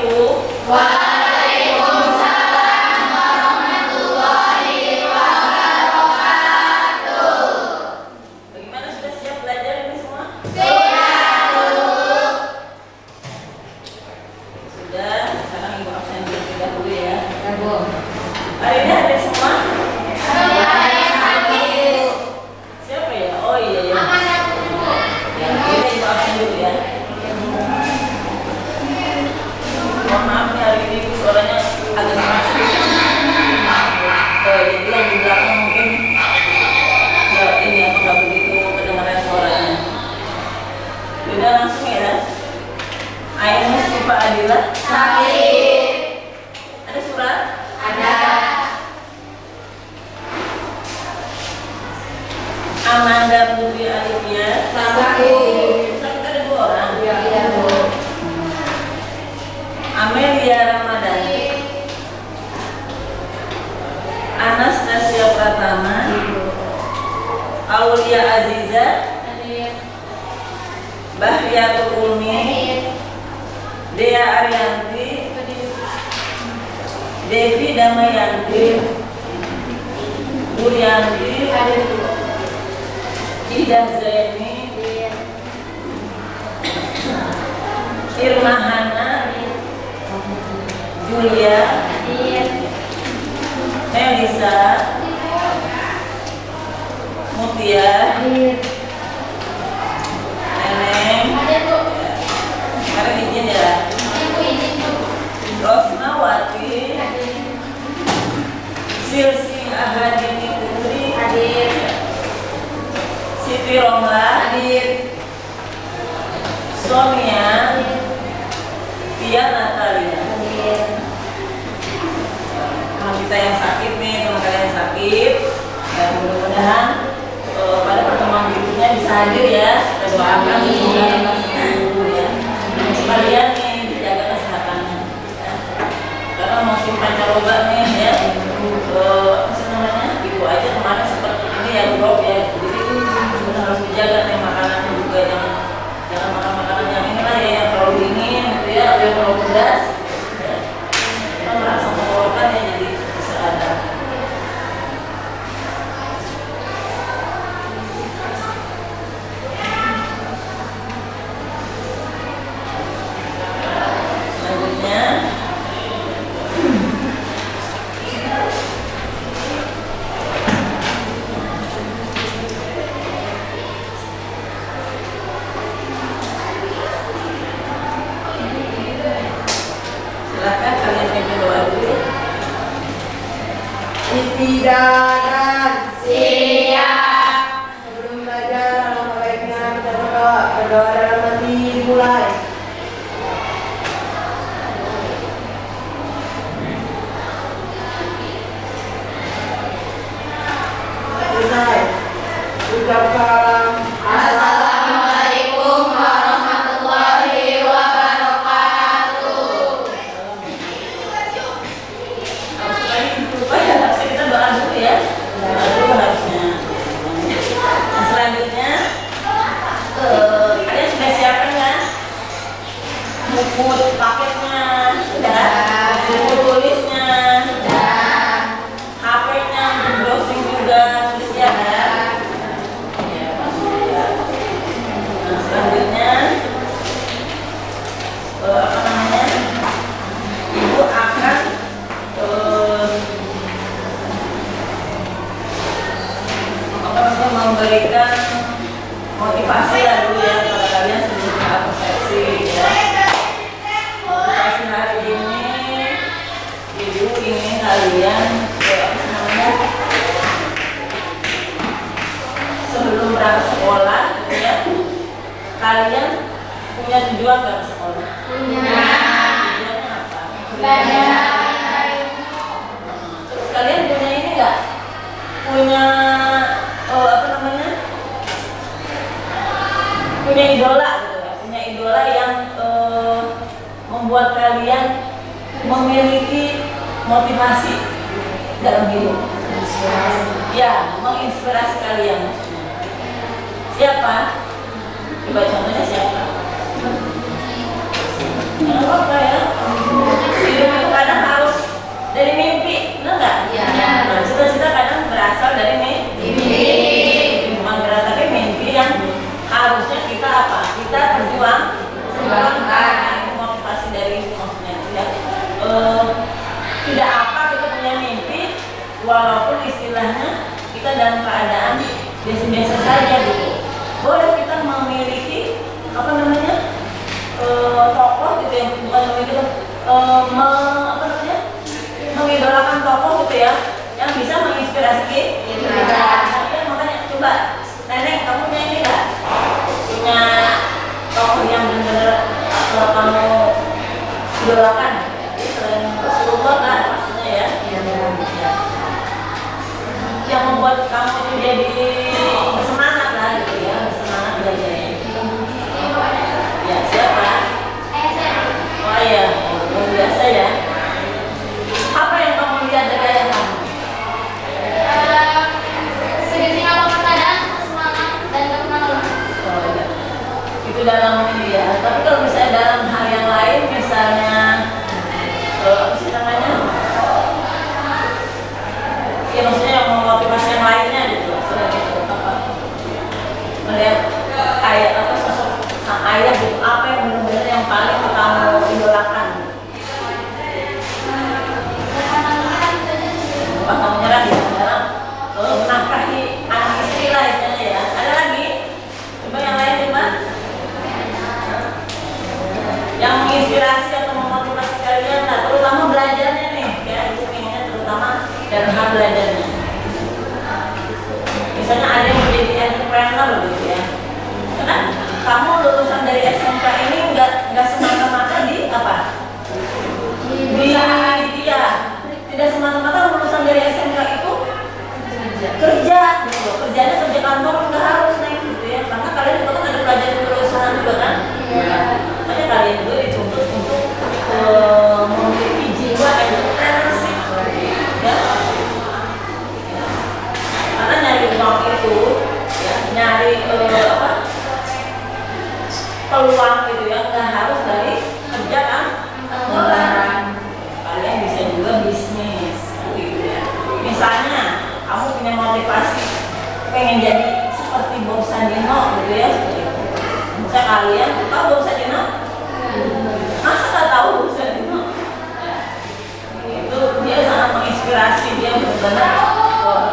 Assalamualaikum. Waalaikumsalam warahmatullahi wabarakatuh. Bagaimana, sudah siap belajar ini semua? Siap, Bu. Sudah, sekarang Ibu absen terlebih dahulu ya. Ya, Bu. Hari ini ada semua? Ada yang sakit. Siapa ya? Oh iya ya. Ada Bu. Ya, ini Ibu absen dulu ya. Mohon maaf nih, hari ini Ibu suaranya agak keras sedikit. Jadi yang di belakang mungkin ini aku nggak begitu kedengaran suaranya. Udah langsung ya. Ainus Syifa Adila. Sakit. Ada surat? Ada. Amanda Budi Alifia. Sakit. Sakit ada 2 orang. Iya, Bu. Amelia Ramadhani. Anastasia Pratama. Aulia Aziza. Bahriatul Umi. Dea Arianti. Devi Damayanti. Buryanti. Ida Zaini. Irma Hana. Julia. Melisa. Mutia. Neneng. Sekarang izin ya. Rosnawati. Silsi Ahadini Putri. Siti Romla. Sonia. Tia Natalia. Teman kita yang sakit nih, teman kalian yang sakit, dan mudah-mudahan pada pertemuan berikutnya bisa hadir ya. Kita doakan semoga lekas sembuh ya. Kalian nih dijaga kesehatannya ya. Karena musim pancaroba nih ya. Apa sih namanya, ibu aja kemarin sempat ini ya drop ya. Jadi sebenarnya harus dijaga nih makanannya juga, jangan makan makanan yang inilah ya, yang terlalu dingin gitu ya, atau yang terlalu pedas. Ya. Kita merasa mengeluarkan ya, jadi bisa ada. Selanjutnya silakan kalian pimpin doa dulu. Istidaran. Siap. Sebelum belajar, alangkah baiknya kita berdoa. Berdoa dalam hati dimulai. Selesai. Ucap salam. Assalamualaikum warahmatullahi wabarakatuh. Harus lagi lupa ya, harusnya kita doa dulu ya. Doa dulu harusnya. Nah, selanjutnya kalian sudah siapkan kan? Buku paketnya sudah, buku tulisnya, HP-nya untuk browsing juga sudah siap ya. Ya, alhamdulillah. Nah, selanjutnya apa namanya? Ibu akan memberikan motivasi lah dulu ya kepada kalian sebelum tahap persepsi ya. Motivasi hari ini, ibu ingin kalian apa namanya, sebelum berangkat sekolah gitu ya, kalian punya tujuan nggak ke sekolah? Tujuannya apa? Terus kalian punya ini nggak? Punya apa namanya? Punya idola gitu ya. Punya idola yang membuat kalian memiliki motivasi dalam hidup. Ya, menginspirasi kalian maksudnya. Siapa? Coba contohnya siapa? Jangan lupa ya. dalam keadaan biasa-biasa saja gitu. Boleh kita memiliki apa namanya tokoh gitu ya, bukan memiliki apa namanya mengidolakan tokoh gitu ya, yang bisa menginspirasi kita. Ya, makanya coba nenek, kamu punya ini nggak? Punya tokoh yang benar-benar kamu idolakan? Selain Rasulullah kan maksudnya ya. Yang membuat kamu itu jadi bersemangat lah gitu ya, bersemangat belajarnya. Ya siapa? Oh iya, luar biasa ya. Apa yang kamu lihat dari ayah kamu? Segini apa keadaan, semangat dan kemenangan. Oh iya, itu dalam ini ya. Tapi kalau misalnya dalam hal yang lain, misalnya apa sih namanya? Ya maksudnya yang memotivasi yang lainnya gitu. Selain itu apa? Melihat ayah apa sosok sang ayah gitu, apa yang benar-benar yang paling kamu idolakan? Apa kamu nyerah di dalam menafkahi anak istri lah istilahnya ya? Ada lagi? Coba yang lain coba. Yang menginspirasi atau memotivasi kalian, nah, terutama belajarnya nih, ya ibu pengennya terutama dalam hal belajarnya. Misalnya ada yang menjadi entrepreneur gitu ya, karena kamu lulusan dari SMK ini nggak semata-mata di apa? Iya, tidak semata-mata lulusan dari SMK itu kerja, gitu. Kerjanya kerja kantor nggak harus naik gitu ya, karena kalian juga kan ada pelajaran kelulusan juga kan. Makanya kalian juga dituntut untuk memiliki jiwa entrepreneurship ya. Karena nyari uang itu ya, nyari apa peluang gitu ya, nggak harus dari kerja kan kantoran. Kalian bisa juga bisnis gitu ya. Misalnya kamu punya motivasi pengen jadi seperti Bob Sadino gitu ya, misalnya kalian tahu Bob Sadino? Masa nggak tahu Bob Sadino? Itu dia sangat menginspirasi, dia benar-benar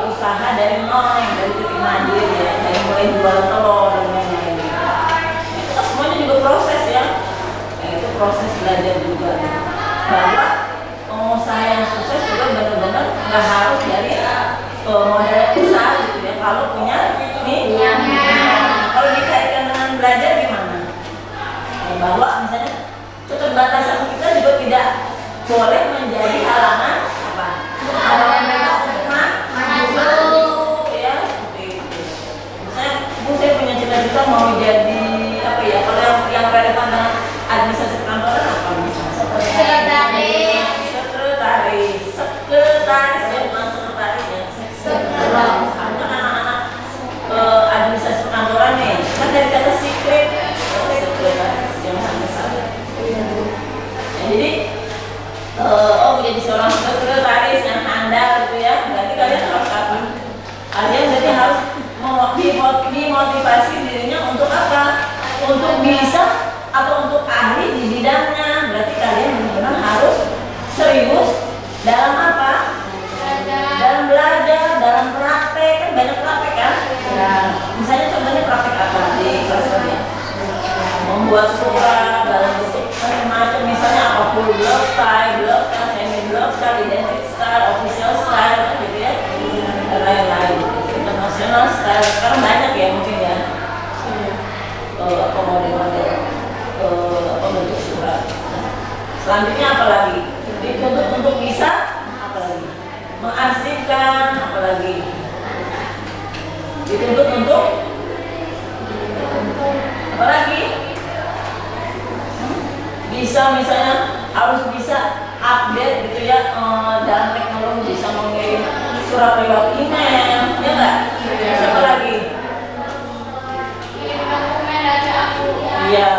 usaha dari nol, yang dari titik nadir ya, dari mulai jual telur dan lain-lain. Itu kan semuanya juga proses ya. Itu proses belajar juga. Bahwa pengusaha yang sukses juga benar-benar nggak harus dari modal usaha gitu ya. Kalau punya nih, kalau dikaitkan dengan belajar gimana? Bahwa misalnya keterbatasan kita juga tidak boleh menjadi halangan apa? Halangan mereka untuk maju ya, seperti itu. Misalnya, Bu, saya punya cita-cita mau jadi apa ya? Kalau yang relevan dengan administrasi kantoran apa misalnya? Sekretaris ya, bukan sekretaris ya. Karena anak-anak administrasi kantoran nih, kan dari kata secret, sekretaris yang sangat. Jadi menjadi seorang sekretaris yang handal gitu ya, berarti kalian harus apa? Kalian berarti harus dimotivasi dirinya untuk apa? Untuk bisa atau untuk ahli di bidangnya. Berarti kalian benar-benar harus serius dalam apa? Dalam belajar, dalam praktek, kan banyak praktek kan? Ya. Misalnya contohnya praktek apa di kelas kalian? Membuat surat dalam bentuk macam-macam, misalnya apa full blog style, semi blog style, identity style, official style gitu ya, dan lain-lain. International style sekarang banyak ya mungkin ya. Apa model-model apa bentuk surat. Selanjutnya apa lagi? Dituntut untuk bisa apa lagi? Mengarsipkan apa lagi? Dituntut untuk apa lagi? Bisa misalnya harus bisa update gitu ya dalam teknologi, bisa mengirim surat lewat email ya nggak? Siapa lagi? Dokumen dari aku. Iya,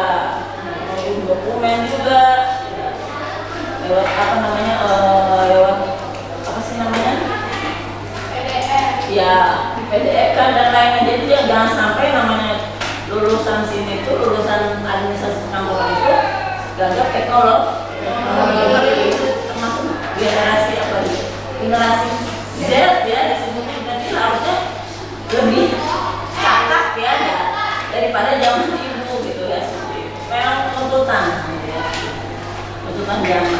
dokumen juga lewat apa namanya lewat apa sih namanya? PDF. Ya PDF kan dan lainnya. Jadi ya jangan sampai namanya lulusan sini tuh, lulusan administrasi kantoran itu gagap teknologi, termasuk generasi apa? Generasi Z ya disebutnya. Berarti harusnya tentang zaman.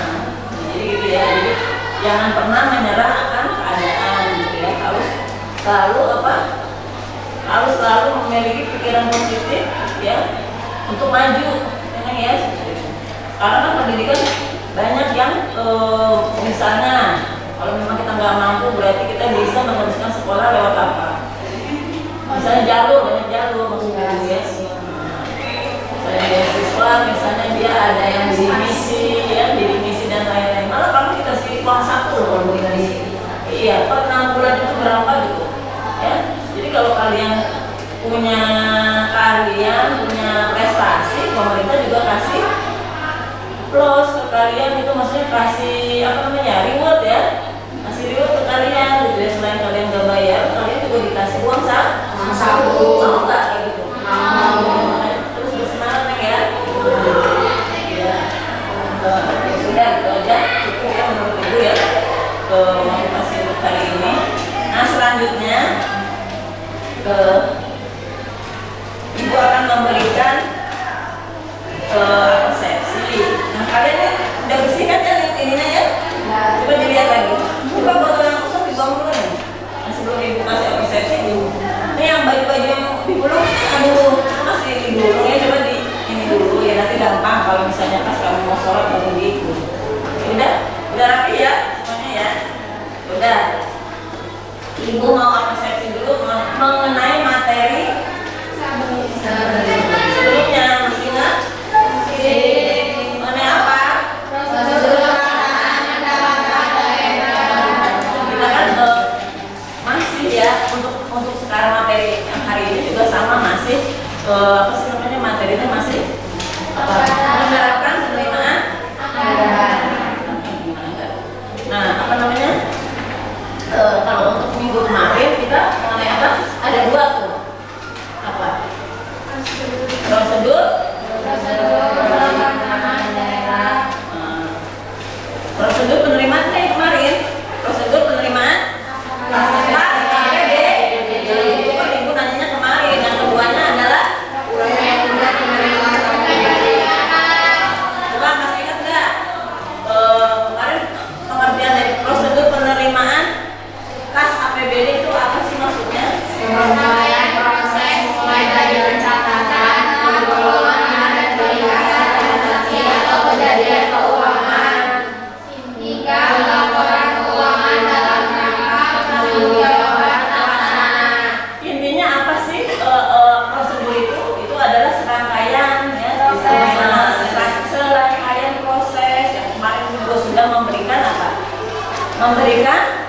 Jadi gitu ya. Jadi jangan pernah menyerah akan keadaan gitu ya. Harus selalu memiliki pikiran positif ya untuk maju, ya. Karena kan pendidikan banyak yang misalnya kalau memang kita nggak mampu berarti kita bisa meneruskan sekolah lewat apa? Misalnya banyak jalur maksudnya ya. Misalnya beasiswa, misalnya dia ada yang bidik misi dan lain-lain. Malah kalau kita sih uang satu loh kalau bidik misi. Iya, per 6 bulan itu berapa gitu? Ya, jadi kalau kalian punya prestasi, pemerintah juga kasih plus ke kalian, itu maksudnya kasih reward ya, kasih reward ke kalian gitu ya. Selain kalian gak bayar, kalian juga dikasih uang saku. Mau nggak kayak gitu? Mau. Terus bersemangat Neng ya. Ya sudah gitu aja, cukup ya menurut ibu ya ke motivasi untuk hari ini. Nah selanjutnya ibu akan memberikan persepsi. Nah kalian nih udah bersih kan ya ininya ya? Coba dilihat lagi. Buka botol yang kosong dibuang dulu nih. Nah sebelum ibu kasih persepsi ibu. Ini yang baju-baju yang digulung, aduh masih digulung ya. Coba di ini dulu ya, nanti gampang kalau misalnya pas kamu mau sholat baru gitu. Udah rapi ya semuanya ya. Udah. Ibu mau persepsi dulu mengenai materi sebelumnya, masih ingat? Mengenai apa? Kita kan masih ya untuk sekarang materi yang hari ini juga sama masih materinya masih menerapkan penerimaan. Nah kalau untuk minggu kemarin kita mengenai apa? Ada 2 tuh. Apa? Prosedur penerimaan kayak kemarin. Prosedur penerimaan kas APBD. Itu kan ibu nanyanya kemarin. Yang keduanya adalah coba masih ingat nggak? Kemarin pengertian dari prosedur penerimaan kas APBD itu apa sih maksudnya? Rangkaian proses mulai dari pencatatan, pengelolaan dan verifikasi transaksi atau kejadian keuangan hingga laporan keuangan dalam rangka penanggung-jawaban pelaksana. Intinya apa sih prosedur itu? Itu adalah serangkaian ya, serangkaian proses yang kemarin juga sudah memberikan apa? Memberikan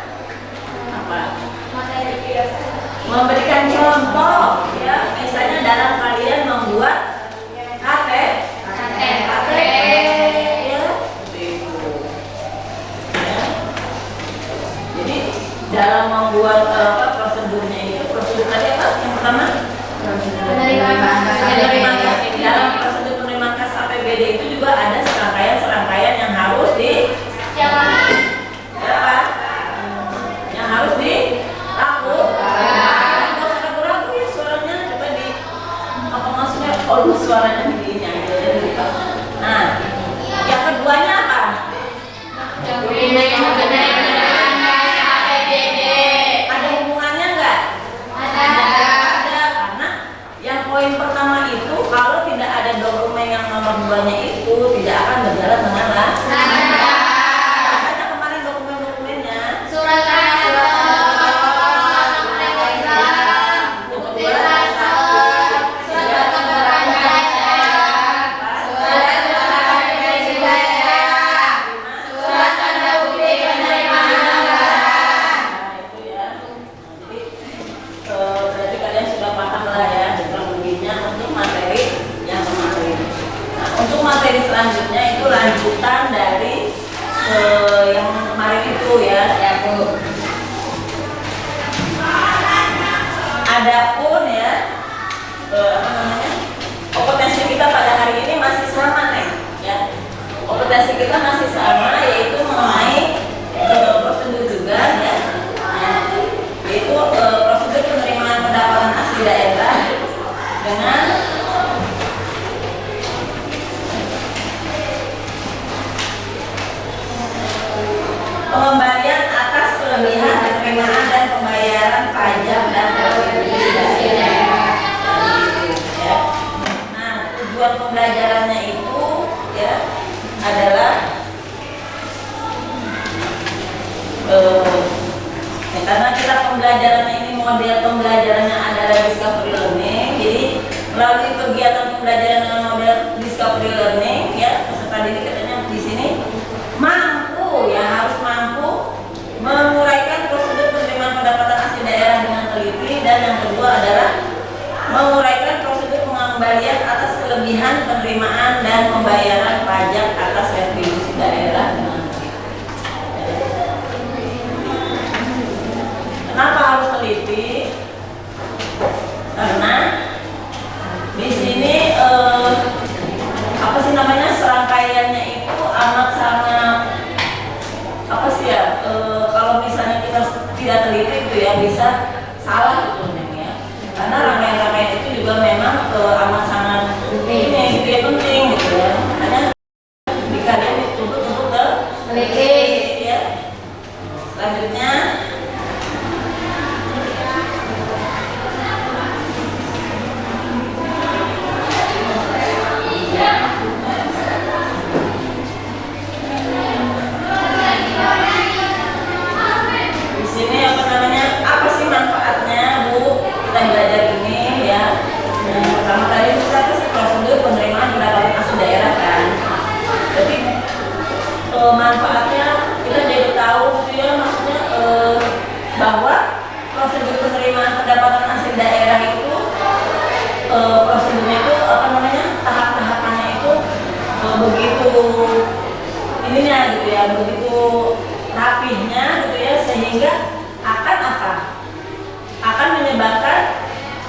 memberikan contoh ya, misalnya dalam kalian membuat KTP ya, jadi dalam membuat prosedurnya itu, prosedur tadi apa yang pertama? Penerimaan kas. Dalam prosedur penerimaan kas APBD itu juga ada serangkaian yang harus yang harus dilakukan. Suaranya begini ya. Nah, yang keduanya apa? Ada hubungannya nggak? Ada, karena yang poin pertama itu kalau tidak ada dokumen yang nomor 2-nya itu tidak akan berjalan dengan lancar. Rasanya kemarin dokumen-dokumennya Surat selanjutnya itu lanjutan dari yang kemarin itu ya, Bu. Adapun ya kompetensi kita pada hari ini masih sama nih ya. Kompetensi kita masih sama, yaitu mengenai prosedur juga ya. Yaitu prosedur penerimaan pendapatan asli daerah dengan pengembalian atas kelebihan penerimaan dan pembayaran pajak dan retribusi daerah. Ya. Nah, tujuan pembelajarannya itu ya adalah karena kita pembelajarannya ini model pembelajarannya adalah discovery learning, jadi melalui kegiatan pembelajaran dengan model discovery learning ya peserta didik katanya di sini harus mampu menguraikan prosedur penerimaan pendapatan asli daerah dengan teliti, dan yang kedua adalah menguraikan prosedur pengembalian atas kelebihan penerimaan dan pembayaran pajak atas retribusi daerah dengan teliti. Kenapa harus teliti? Karena di sini apa sih namanya, serangkaiannya itu amat sangat apa sih ya, kalau misalnya kita tidak teliti itu ya bisa salah gitu ya, karena rangkaian-rangkaian itu juga memang amat sangat ini gitu ya, penting gitu ya, makanya di kalian dituntut untuk teliti ya. Selanjutnya manfaatnya kita jadi tahu gitu ya, maksudnya bahwa prosedur penerimaan pendapatan asli daerah itu prosedurnya itu apa namanya, tahap-tahapannya itu begitu ininya gitu ya, begitu rapihnya gitu ya, sehingga akan apa, akan menyebabkan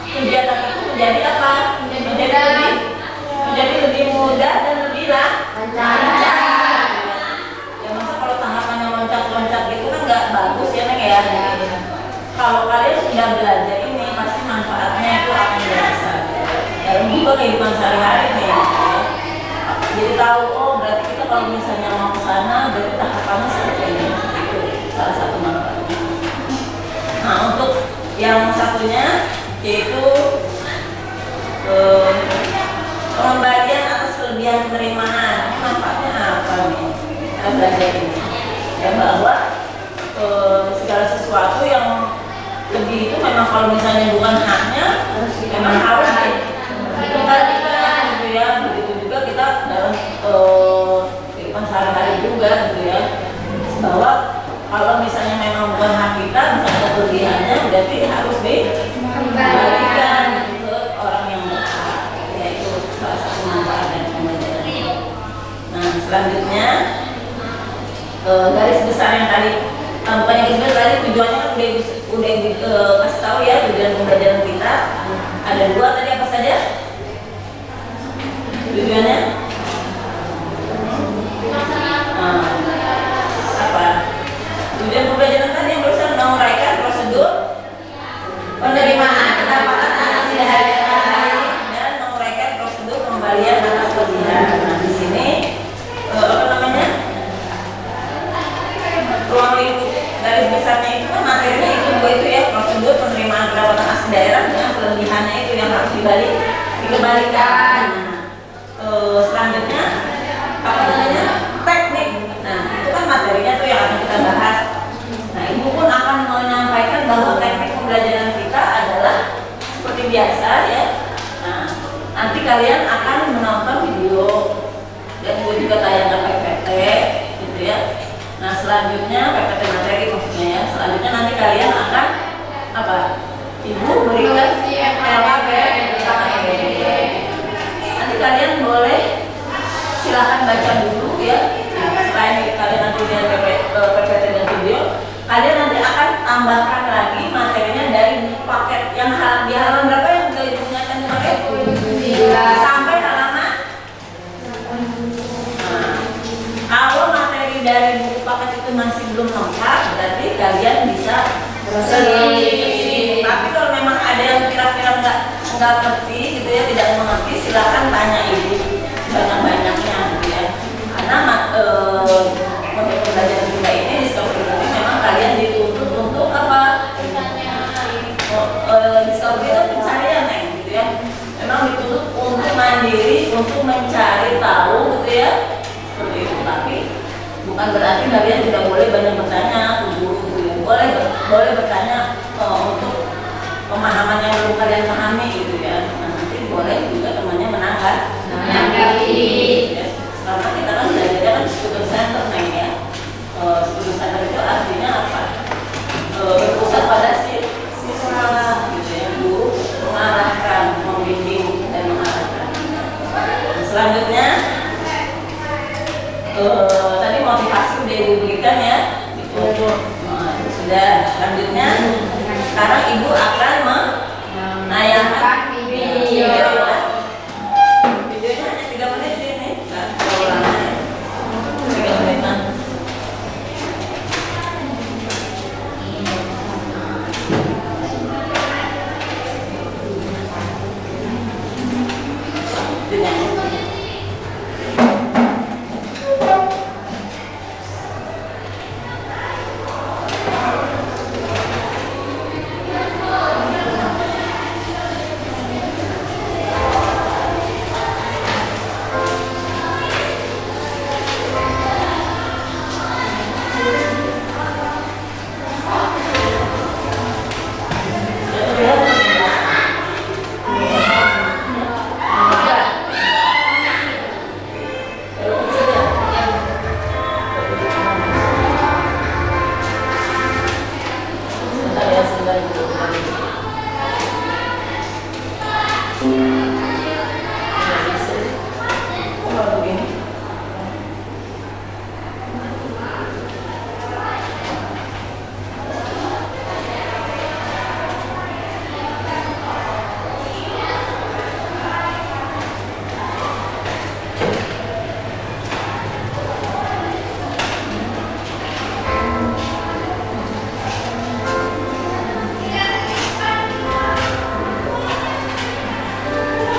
kegiatan itu menjadi apa, menjadi lebih mudah dan lebih lancar. Loncat-loncat gitu kan nggak bagus ya Neng ya. Kalau kalian sudah belajar ini pasti manfaatnya itu akan terasa dalam juga kehidupan sehari-hari nih ya. Jadi tahu, oh berarti kita kalau misalnya mau ke sana berarti tahapannya seperti ini. Itu salah satu manfaatnya. Nah, untuk yang satunya yaitu pengembalian atas kelebihan penerimaan. Manfaatnya apa nih? Kita belajar ini ya, bahwa segala sesuatu yang lebih itu memang kalau misalnya bukan haknya memang harus dikembalikan gitu ya. Begitu juga kita dalam kehidupan sehari-hari juga gitu ya, bahwa kalau misalnya memang bukan hak kita, misalnya ada kelebihannya, berarti harus dikembalikan ke orang yang berhak. Ya, itu salah satu manfaat dari pembelajaran. Nah, selanjutnya garis besar yang tadi, bukan yang kedua tadi, tujuannya kan udah kasih tahu ya, tujuan pembelajaran kita ada dua tadi, apa saja tujuannya? Apa tujuan pembelajaran tadi yang berusaha menguraikan prosedur penerimaan pendapatan asli daerah dan menguraikan prosedur pengembalian atas kelebihan. Nah, di sini apa namanya, ruang lingkup garis besarnya itu kan materinya itu dua itu ya, prosedur penerimaan pendapatan asli daerah dengan kelebihannya itu yang harus dikembalikan. Selanjutnya apa namanya, teknik. Nah, itu kan materinya tuh yang akan kita bahas. Nah, ibu pun akan menyampaikan bahwa teknik pembelajaran kita adalah seperti biasa ya. Nah, nanti kalian akan menonton video dan juga tayangkan PPT gitu ya. Nah, selanjutnya PPT materi maksudnya ya. Selanjutnya nanti kalian akan apa? Ibu berikan LKP bersama PPT. Nanti kalian boleh silahkan baca dulu ya. Selain kalian nanti lihat PPT dan video, kalian nanti akan tambahkan lagi materinya dari buku paket yang di halaman berapa yang sudah digunakan paket? Sampai halaman. Nah, kalau materi dari buku paket itu masih belum lengkap, berarti kalian bisa selesai. Tapi kalau memang ada yang kira-kira nggak ngerti gitu ya, tidak mengerti, silakan tanya ibu banyak-banyaknya gitu ya. Karena model pembelajaran kita ini discovery mencari tahu gitu ya, seperti itu. Tapi bukan berarti kalian tidak boleh banyak bertanya ke guru gitu ya. Boleh bertanya untuk pemahaman yang belum kalian pahami gitu ya. Nah, nanti boleh juga temannya menanggapi. Ya. Karena kita kan belajarnya kan student center nih ya. Student center itu artinya apa? Berpusat pada siswa gitu ya. Guru mengarahkan, membimbing dan mengarahkan. Nah, selanjutnya tadi motivasi udah ibu berikan ya. Gitu. Nah, itu sudah. Selanjutnya sekarang ibu akan menayangkan video. Videonya hanya 3 menit sih ini. Nggak terlalu lama ya. 3 menitan.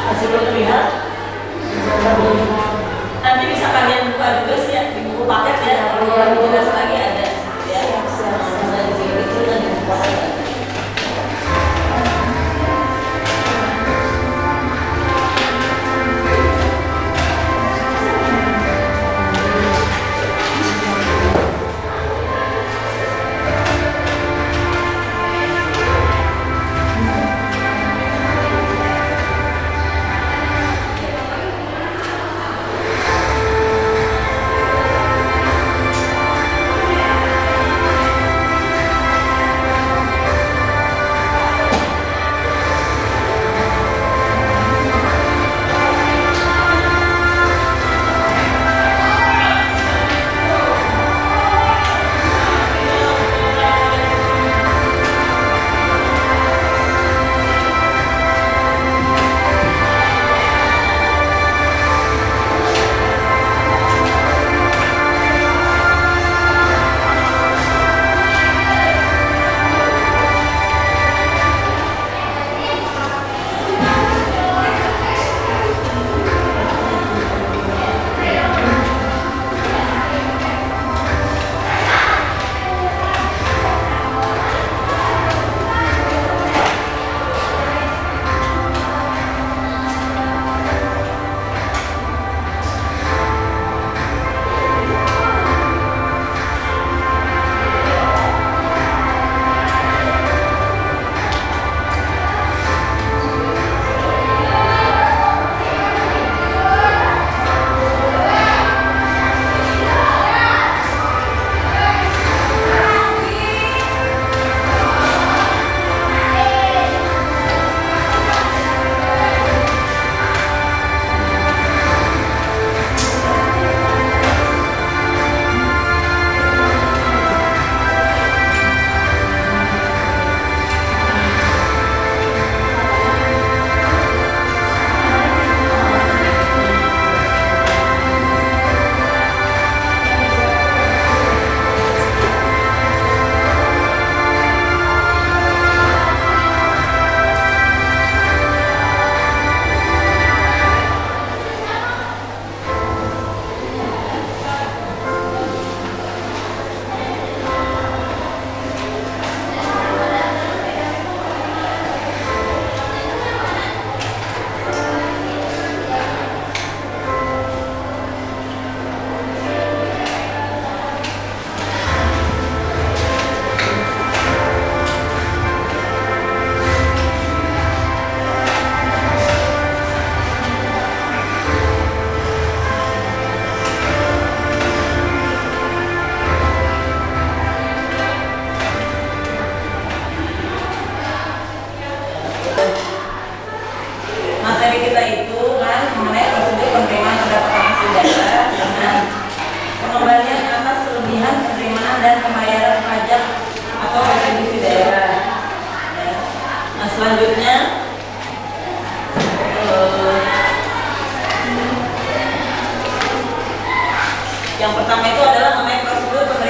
Masih belum terlihat? Nanti bisa kalian buka juga sih ya, di buku paket ya. Kalau yang jelas lagi ada ya. Nah, di sini itu dan di buku paket ada.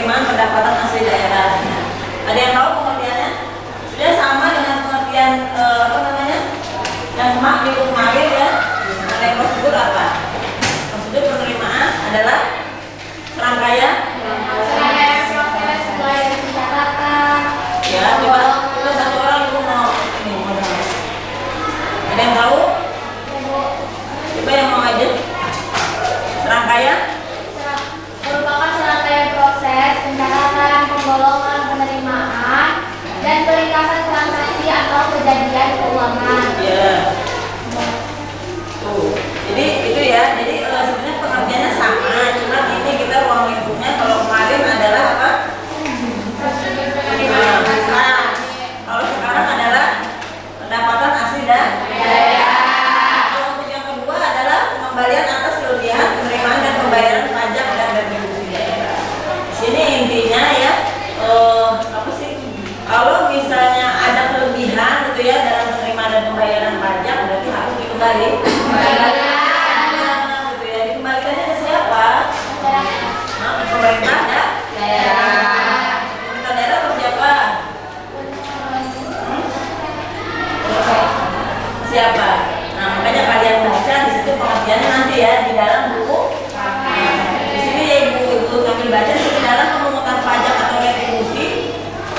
penerimaan pendapatan asli daerah. Nah, ada yang tahu pengertiannya? Sudah sama dengan pengertian apa namanya? Yang minggu kemarin ya. Mengenai prosedur apa? Prosedur penerimaan adalah serangkaian proses mulai dari pencatatan. ya. Coba satu orang itu mau ini mau dengar. Ada yang tahu? Coba yang mau aja. Serangkaian Merupakan serangkaian proses pencatatan, penggolongan, penerimaan, dan peringkasan transaksi atau kejadian keuangan. ya. Tuh. Jadi itu ya. Jadi sebenarnya pengertiannya sama, cuma ini kita ruang lingkupnya kalau kemarin adalah apa? Kalau sekarang adalah pendapatan asli daerah. Kalau untuk yang kedua adalah pengembalian atas kelebihan penerimaan dan pembayaran pajak dan retribusi daerah. Di sini intinya ya apa sih? Kalau misalnya ada kelebihan gitu ya dalam penerimaan dan pembayaran pajak berarti harus dikembalikan. Gitu ya. Dikembalikannya ke siapa? Pemerintah daerah. Pemerintah daerah atau siapa? Siapa? Nah, makanya kalian baca di situ pengertiannya nanti ya di dalam buku. Di sini ya ibu kami baca di dalam pemungutan pajak atau retribusi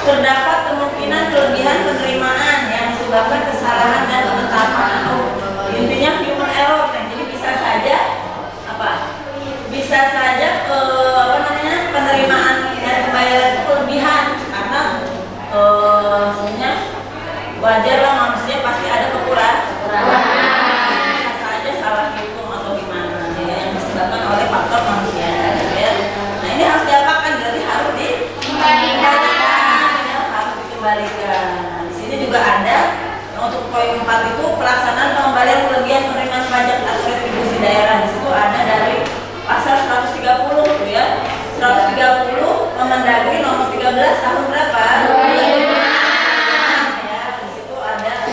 terdapat kemungkinan kelebihan penerimaan yang disebabkan kesalahan dan penetapan atau intinya human error. Nah, jadi bisa saja apa? Bisa saja apa namanya penerimaan dan pembayaran itu kelebihan karena sebenarnya wajar lah manusia pasti ada kekurangan. Bisa saja salah hitung atau gimana ya yang disebabkan oleh faktor manusia ya. Nah ini harus diapakan berarti harus dikembalikan. Harus dikembalikan. Nah, di sini juga ada untuk poin 4 itu pelaksanaan pengembalian kelebihan penerimaan pajak atau retribusi daerah. Di situ ada dari pasal 130 tuh ya. 130 Permendagri nomor 13 tahun berapa? 2005. Ya, di situ ada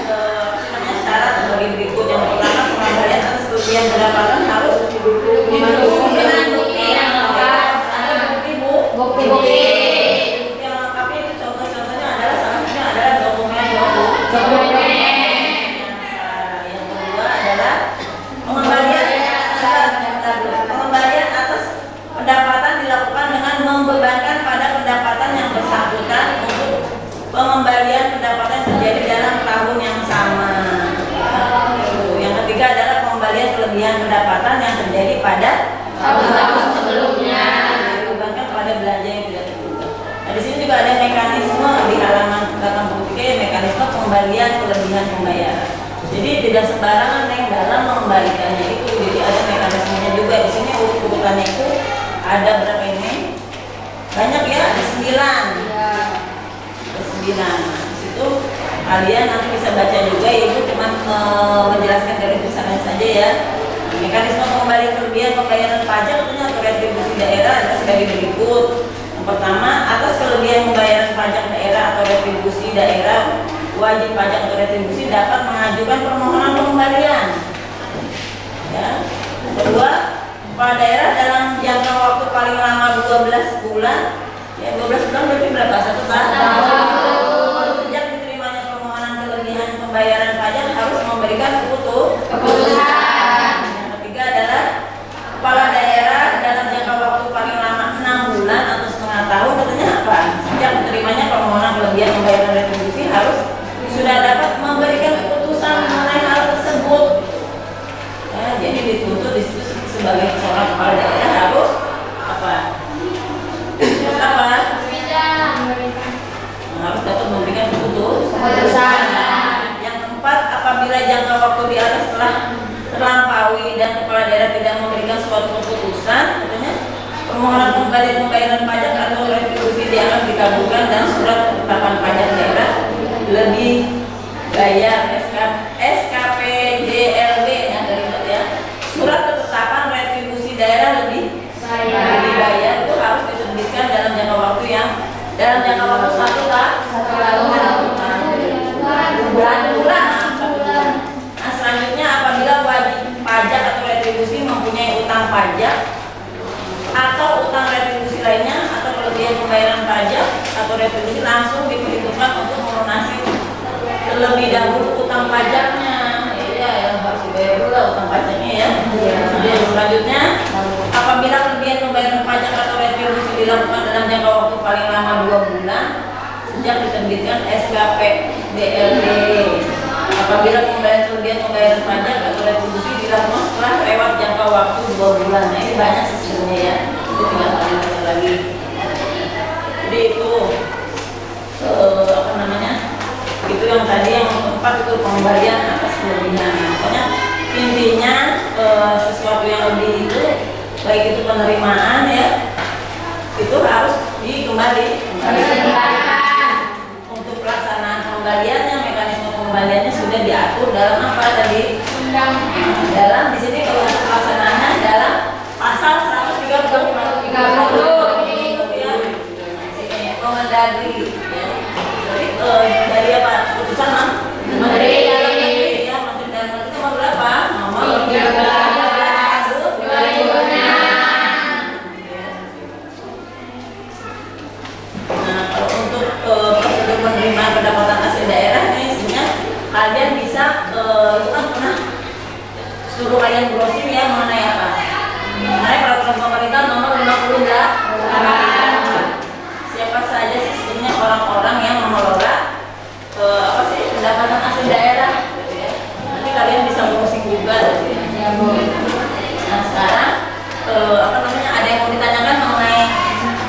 namanya syarat sebagai berikut. Yang pertama pengembalian atas kelebihan pendapatan harus didukung dengan bukti yang lengkap. Ada bukti yang lengkap itu contohnya adalah salah satunya adalah dokumen. Yang kedua adalah pengembalian atas pendapatan dilakukan dengan membebankan pada pendapatan yang bersangkutan untuk pengembalian pendapatan terjadi dalam tahun yang sama. Yang ketiga adalah pengembalian kelebihan pendapatan yang terjadi pada tahun sebelumnya dibebankan pada belanja yang tidak terduga. Nah, di sini juga ada mekanisme di halaman 83 mekanisme pengembalian kelebihan pembayaran. Jadi tidak sembarangan yang dalam mengembalikannya itu. Jadi ada mekanismenya juga. Di sini urutannya itu ada berapa ini? Banyak ya, ada 9. Ada 9. Di situ kalian nanti bisa baca juga. Ibu cuma menjelaskan dari tulisannya saja ya. Mekanisme pengembalian kelebihan pembayaran pajak tentunya atau retribusi daerah ada sebagai berikut. Yang pertama, atas kelebihan pembayaran pajak daerah atau retribusi daerah, wajib pajak atau retribusi dapat mengajukan permohonan pengembalian. Ya. Kedua, kepala daerah dalam jangka waktu paling lama 12 bulan. Ya, 12 bulan berarti berapa? 1 tahun. Sejak diterimanya permohonan kelebihan pembayaran pajak harus memberikan keputusan. Yang ketiga adalah kepala daerah dalam jangka waktu paling lama 6 bulan atau setengah tahun katanya apa? Sejak diterimanya permohonan kelebihan pembayaran retribusi harus sudah dapat memberikan keputusan mengenai hal tersebut. Ya, jadi dituntut di situ sebagai seorang kepala daerah harus apa? Harus apa? Harus dapat memberikan keputusan. Yang keempat, apabila jangka waktu di atas telah terlampaui dan kepala daerah tidak memberikan suatu keputusan, katanya permohonan pengembalian pembayaran pajak atau retribusi dianggap dikabulkan dan surat ketetapan pajak daerah lebih bayar SKPJLB ya dari itu ya. Surat ketetapan retribusi daerah lebih bayar itu harus diterbitkan dalam jangka waktu 1 bulan. Nah, selanjutnya apabila wajib pajak atau retribusi mempunyai utang pajak atau utang retribusi lainnya atau kelebihan terlebih dahulu utang pajaknya. Ya, yang harus dibayar dulu lah utang pajaknya ya. Kemudian selanjutnya, apabila kelebihan pembayaran pajak atau retribusi dilakukan dalam jangka waktu paling lama 2 bulan sejak diterbitkan SKP DLD. Apabila pembayaran kelebihan pembayaran pajak atau retribusi dilakukan setelah lewat jangka waktu 2 bulan. Nah, ini banyak sih sebenarnya ya. Itu tinggal tambah lagi. Jadi itu apa namanya? Itu yang tadi yang keempat itu pengembalian atas kelebihan. Pokoknya intinya sesuatu yang lebih itu baik itu penerimaan ya itu harus dikembalikan. Untuk pelaksanaan pengembaliannya, mekanisme pengembaliannya sudah diatur dalam apa tadi? Dalam di sini kalau untuk pelaksanaannya dalam pasal 130 ya. Pengendali ya. Jadi dari apa? Keputusan Menteri Dalam Negeri ya, Menteri Dalam Negeri nomor berapa? Nomor 13 2006. Nah, kalau untuk prosedur penerimaan pendapatan asli daerah nih, sebenarnya kalian bisa itu kan pernah suruh kalian browsing ya mengenai apa? Mengenai peraturan pemerintah nomor 58. Siapa saja sih sebenarnya orang-orang yang mengelola apa sih pendapatan asli daerah gitu ya. Nanti kalian bisa browsing juga gitu ya. Nah, sekarang apa namanya, ada yang mau ditanyakan mengenai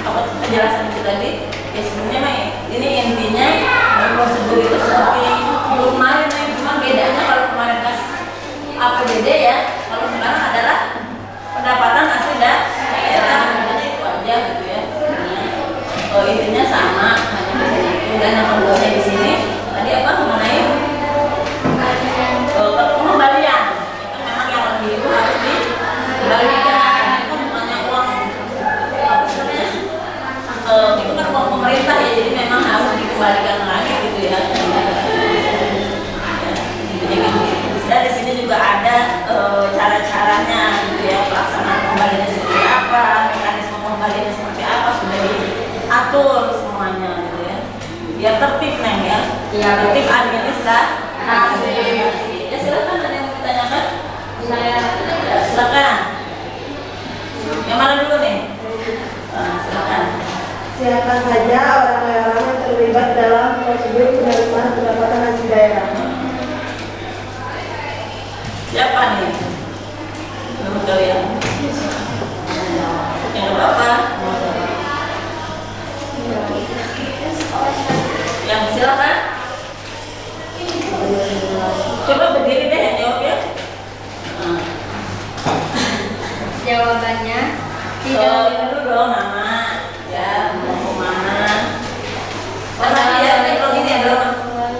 apa penjelasan itu tadi? Ya sebenarnya ini intinya prosedur itu seperti kemarin cuma bedanya kalau kemarin kas APBD ya, kalau sekarang adalah pendapatan asli daerah. Bedanya itu aja gitu ya. Intinya sama, hanya bedanya itu. Dan yang keduanya di sini tadi apa mengenai pengembalian. Itu memang yang lebih itu harus dikembalikan. Itu bukannya uang apa sebenarnya? Itu kan uang pemerintah ya, jadi memang harus dikembalikan lagi gitu ya. Dan di sini juga ada cara-caranya gitu ya, pelaksanaan pengembaliannya seperti apa, mekanisme pengembaliannya seperti apa, sudah diatur semuanya gitu ya. Biar tertib Neng ya. Tertib administrasi. Ya silakan, ada yang mau ditanyakan? Saya Ya, silakan. Yang mana dulu nih? Silakan. Siapa saja orang-orang yang terlibat dalam prosedur penerimaan pendapatan asli daerah? Siapa nih? Belum tahu ya. Yang berapa? Yang silakan. Coba berdiri deh yang jawab ya. jawabannya Dulu dong nama ya, mau kemana? Karena dia belum ini ya,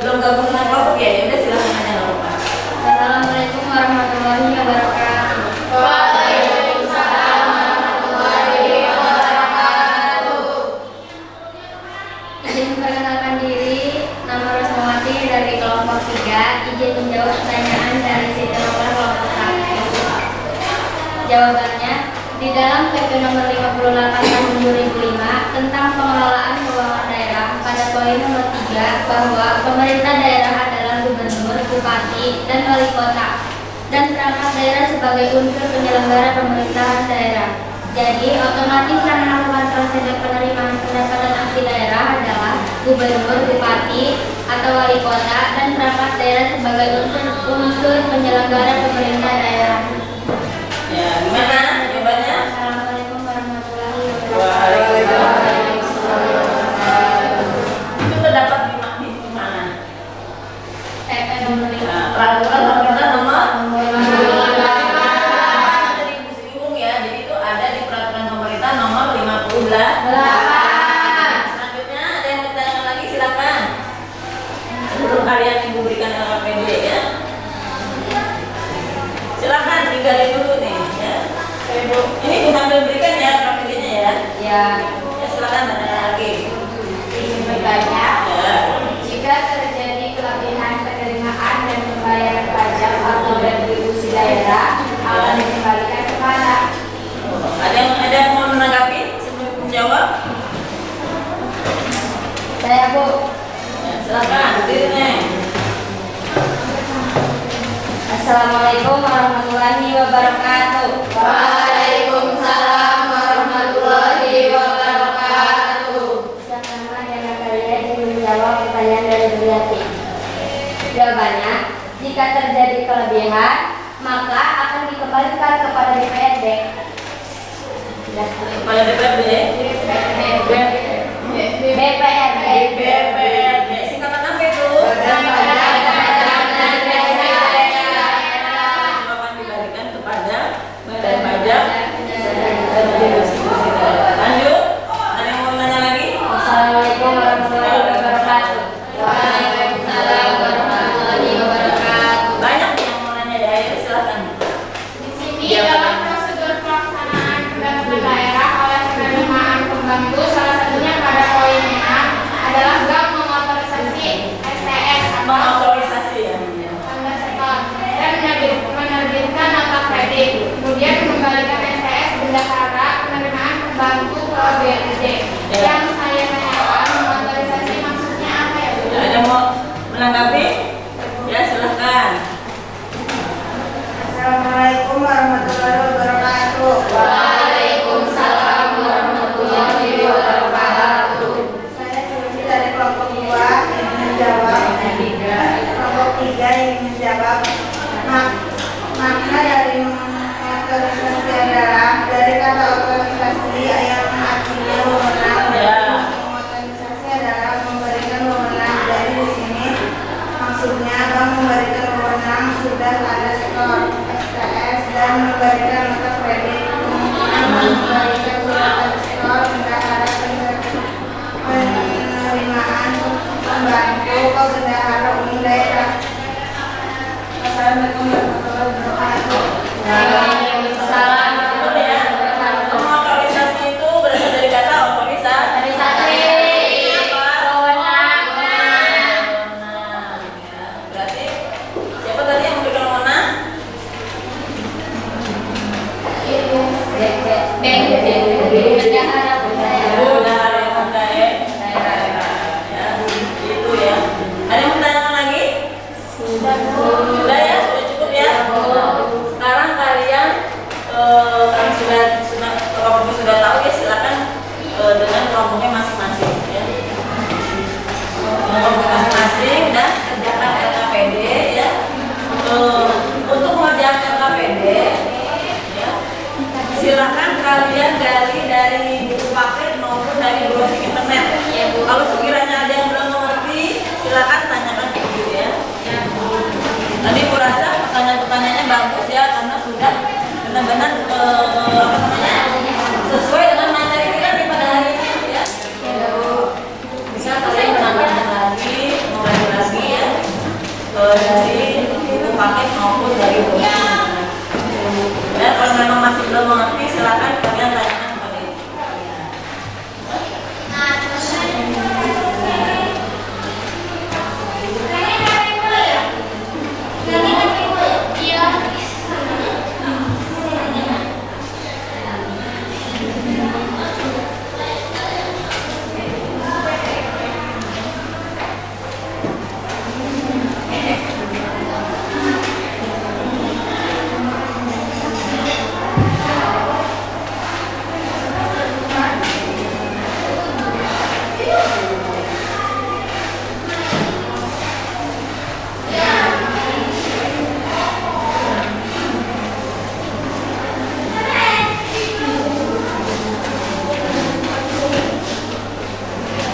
belum gabung dengan kelompok ya. Ya udah silakan aja nggak apa-apa. Assalamualaikum warahmatullahi wabarakatuh. Waalaikumsalam warahmatullahi wabarakatuh. Izin memperkenalkan diri, nama Rosmawati dari kelompok 3. Izin menjawab pertanyaan dari Siti nomor kelompok 1. Jawabannya, di dalam PP nomor 58 tahun 2005 tentang pengelolaan keuangan daerah pada poin nomor 3 bahwa pemerintah daerah adalah gubernur, bupati, dan wali kota, dan perangkat daerah sebagai unsur penyelenggara pemerintahan daerah. Jadi, otomatis yang melakukan prosedur penerimaan pendapatan asli daerah adalah gubernur, bupati, atau wali kota, dan perangkat daerah sebagai unsur penyelenggara pemerintah daerah. Ya, gimana jawabannya? Assalamualaikum warahmatullahi wabarakatuh. Waalaikumsalam. Itu terdapat di mana? PP nomor 5. Nah, peraturan pemerintah nomor 58. Tadi Ibu singgung ya, jadi itu ada di peraturan pemerintah nomor 58. Selanjutnya ada yang mau ditanyakan lagi, silakan. Sebelum kalian Ibu berikan LKPD ya. Silakan digali dulu nih ya. Ibu, ini Ibu sambil berikan ya LKPD-nya ya. Ya, Ya silakan tanya lagi. izin bertanya. Ya. Jika terjadi kelebihan penerimaan dan pembayaran pajak atau retribusi daerah, akan dikembalikan kemana? Ada yang mau menanggapi sebelum menjawab? Saya Bu. Ya, silakan, berdiri Neng. Assalamualaikum warahmatullahi wabarakatuh. Waalaikumsalam warahmatullahi wabarakatuh. Sama dengan kalian ingin menjawab pertanyaan dari Briati. Jawabannya, jika terjadi kelebihan, maka akan dikembalikan kepada DPRD. Pada DPRD. DPRD. DPRD. Singkatan apa itu? Badan Akan diberikan kepada Badan Pajak dan Distribusi Daerah. Lanjut. Ada yang mau nanya lagi? Assalamualaikum warahmatullahi wabarakatuh. Waalaikumsalam warahmatullahi wabarakatuh. Banyak yang mau nanya ya, ayo silakan. Di sini dalam prosedur pelaksanaan pendapatan daerah oleh penerimaan pembantu, salah satunya pada poin 6 adalah bank mengotorisasi STS atau Mengotorisasi ya. tanda setor dan menerbitkan nota kredit, kemudian mengembalikan STS bendahara penerimaan pembantu ke BND. Yang saya tanyakan, mengotorisasi maksudnya apa ya, Bu? Ada yang mau menanggapi? Ya silakan. Assalamualaikum warahmatullahi wabarakatuh. Waalaikumsalam warahmatullahi wabarakatuh. Saya Suci dari kelompok 2 ingin menjawab. Kelompok 3 ingin menjawab. Makna dari otorisasi adalah dari kata otorisasi yang artinya wewenang. Ya. Otorisasi adalah memberikan wewenang. Dari di sini maksudnya bank memberikan wewenang sudah tanda skor STS dan memberikan nota kredit, kemungkinan memberikan surat tanda skor bendahara penerimaan pembantu ke bendahara umum daerah. Assalamualaikum warahmatullahi wabarakatuh. Waalaikumsalam Betul ya. Mengotorisasi itu berasal dari kata otorisasi. Apa? Wewenang. Wewenang, ya. Berarti siapa tadi yang memberikan wewenang? Bendahara Bendahara umum daerah. Ya, itu ya. Ada yang bertanya lagi? Sudah ya, sudah cukup ya. Sekarang kalian kan kelompoknya sudah tahu ya, silakan dengan kelompoknya masing-masing ya. Kelompok masing-masing dan kerjakan LKPD ya. Untuk mengerjakan LKPD ya, silakan kalian gali dari buku paket maupun dari browsing internet. Kalau sekiranya ada yang belum mengerti, silakan tanyakan ke ibu ya. Tadi aku rasa pertanyaan-pertanyaannya bagus ya, karena sudah benar-benar sesuai dengan materi kita nih pada hari ini ya. Bisa kalian menambahkan lagi, mengulangi lagi ya, dari buku paket maupun dari browsing. Ya, kalau memang masih belum mengerti, silakan kalian tanyakan kepada ibu.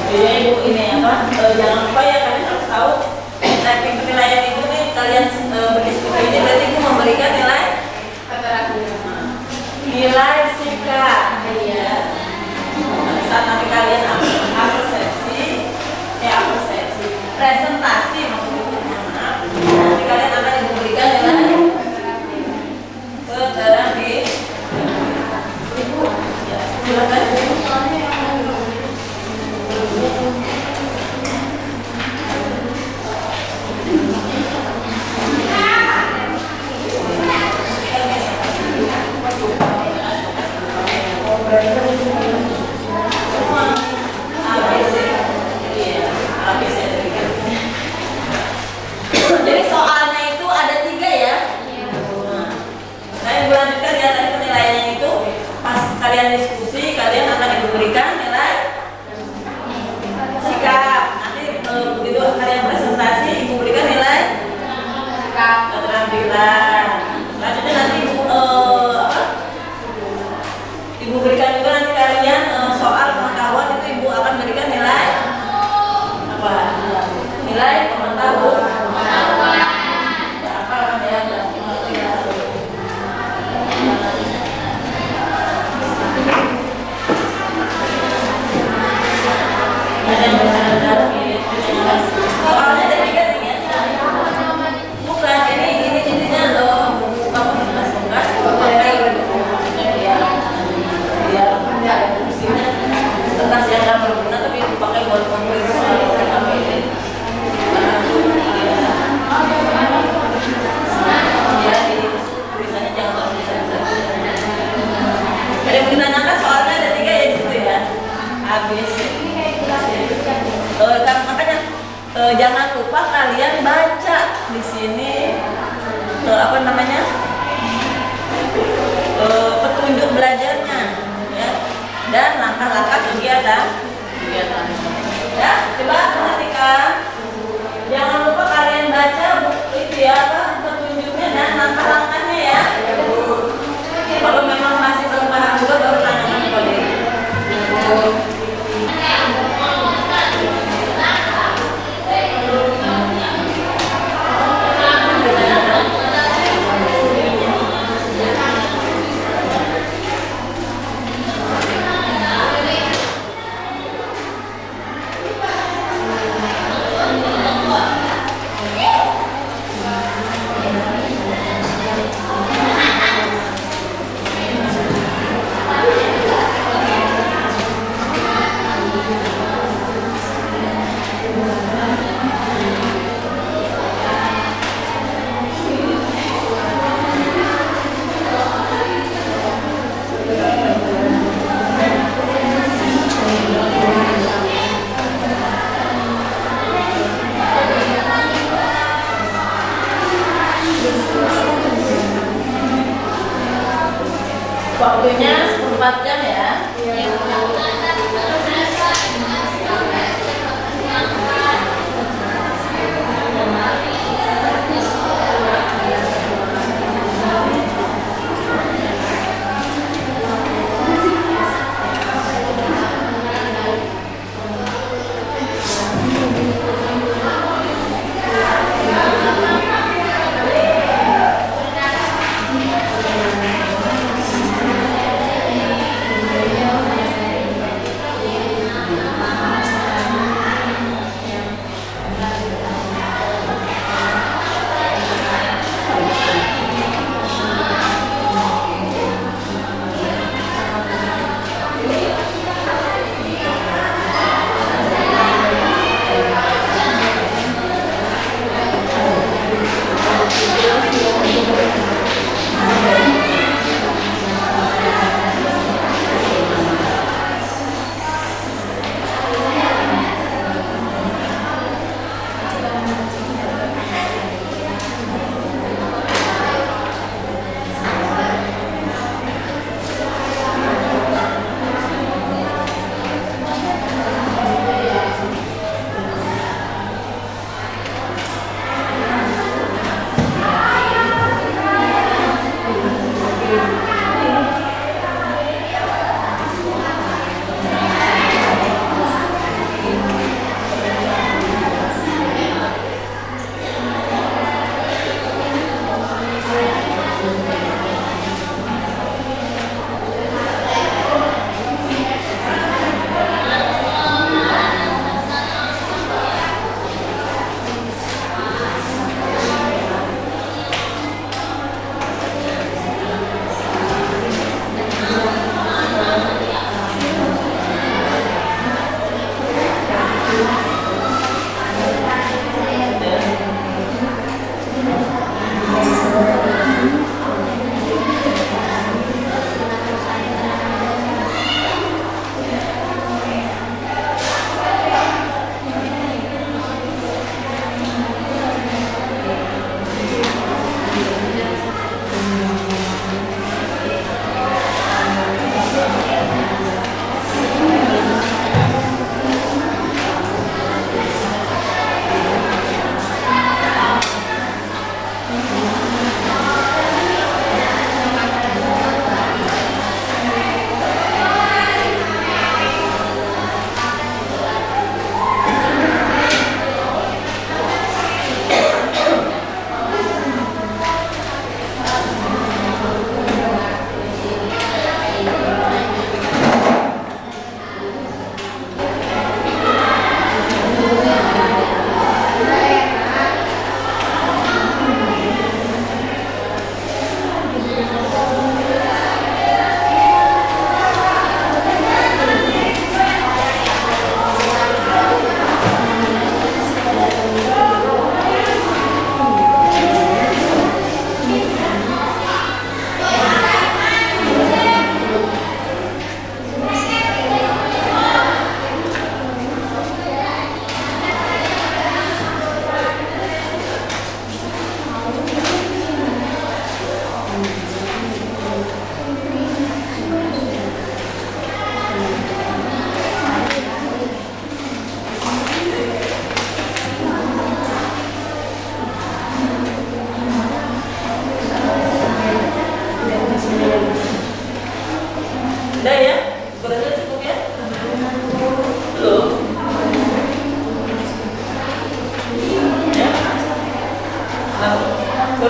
Iya ibu, ini apa? Jangan lupa ya, kalian harus tahu teknik penilaian itu nih, kalian berdiskusi ini berarti ibu memberikan nilai sikap ya. Saat nanti kalian apresiasi presentasi maksudnya, maaf, nanti kalian akan diberikan nilai keterangan di ibu ya, silakan. Semua ABC. Ini kayak jelas ya. Kan makanya jangan lupa kalian baca di sini apa namanya petunjuk belajarnya ya, dan langkah-langkah kegiatan. Ya, coba perhatikan. Jangan lupa kalian baca buku itu ya, apa petunjuknya dan langkah-langkahnya ya. Kalau memang masih belum paham juga baru tanyakan ke dia.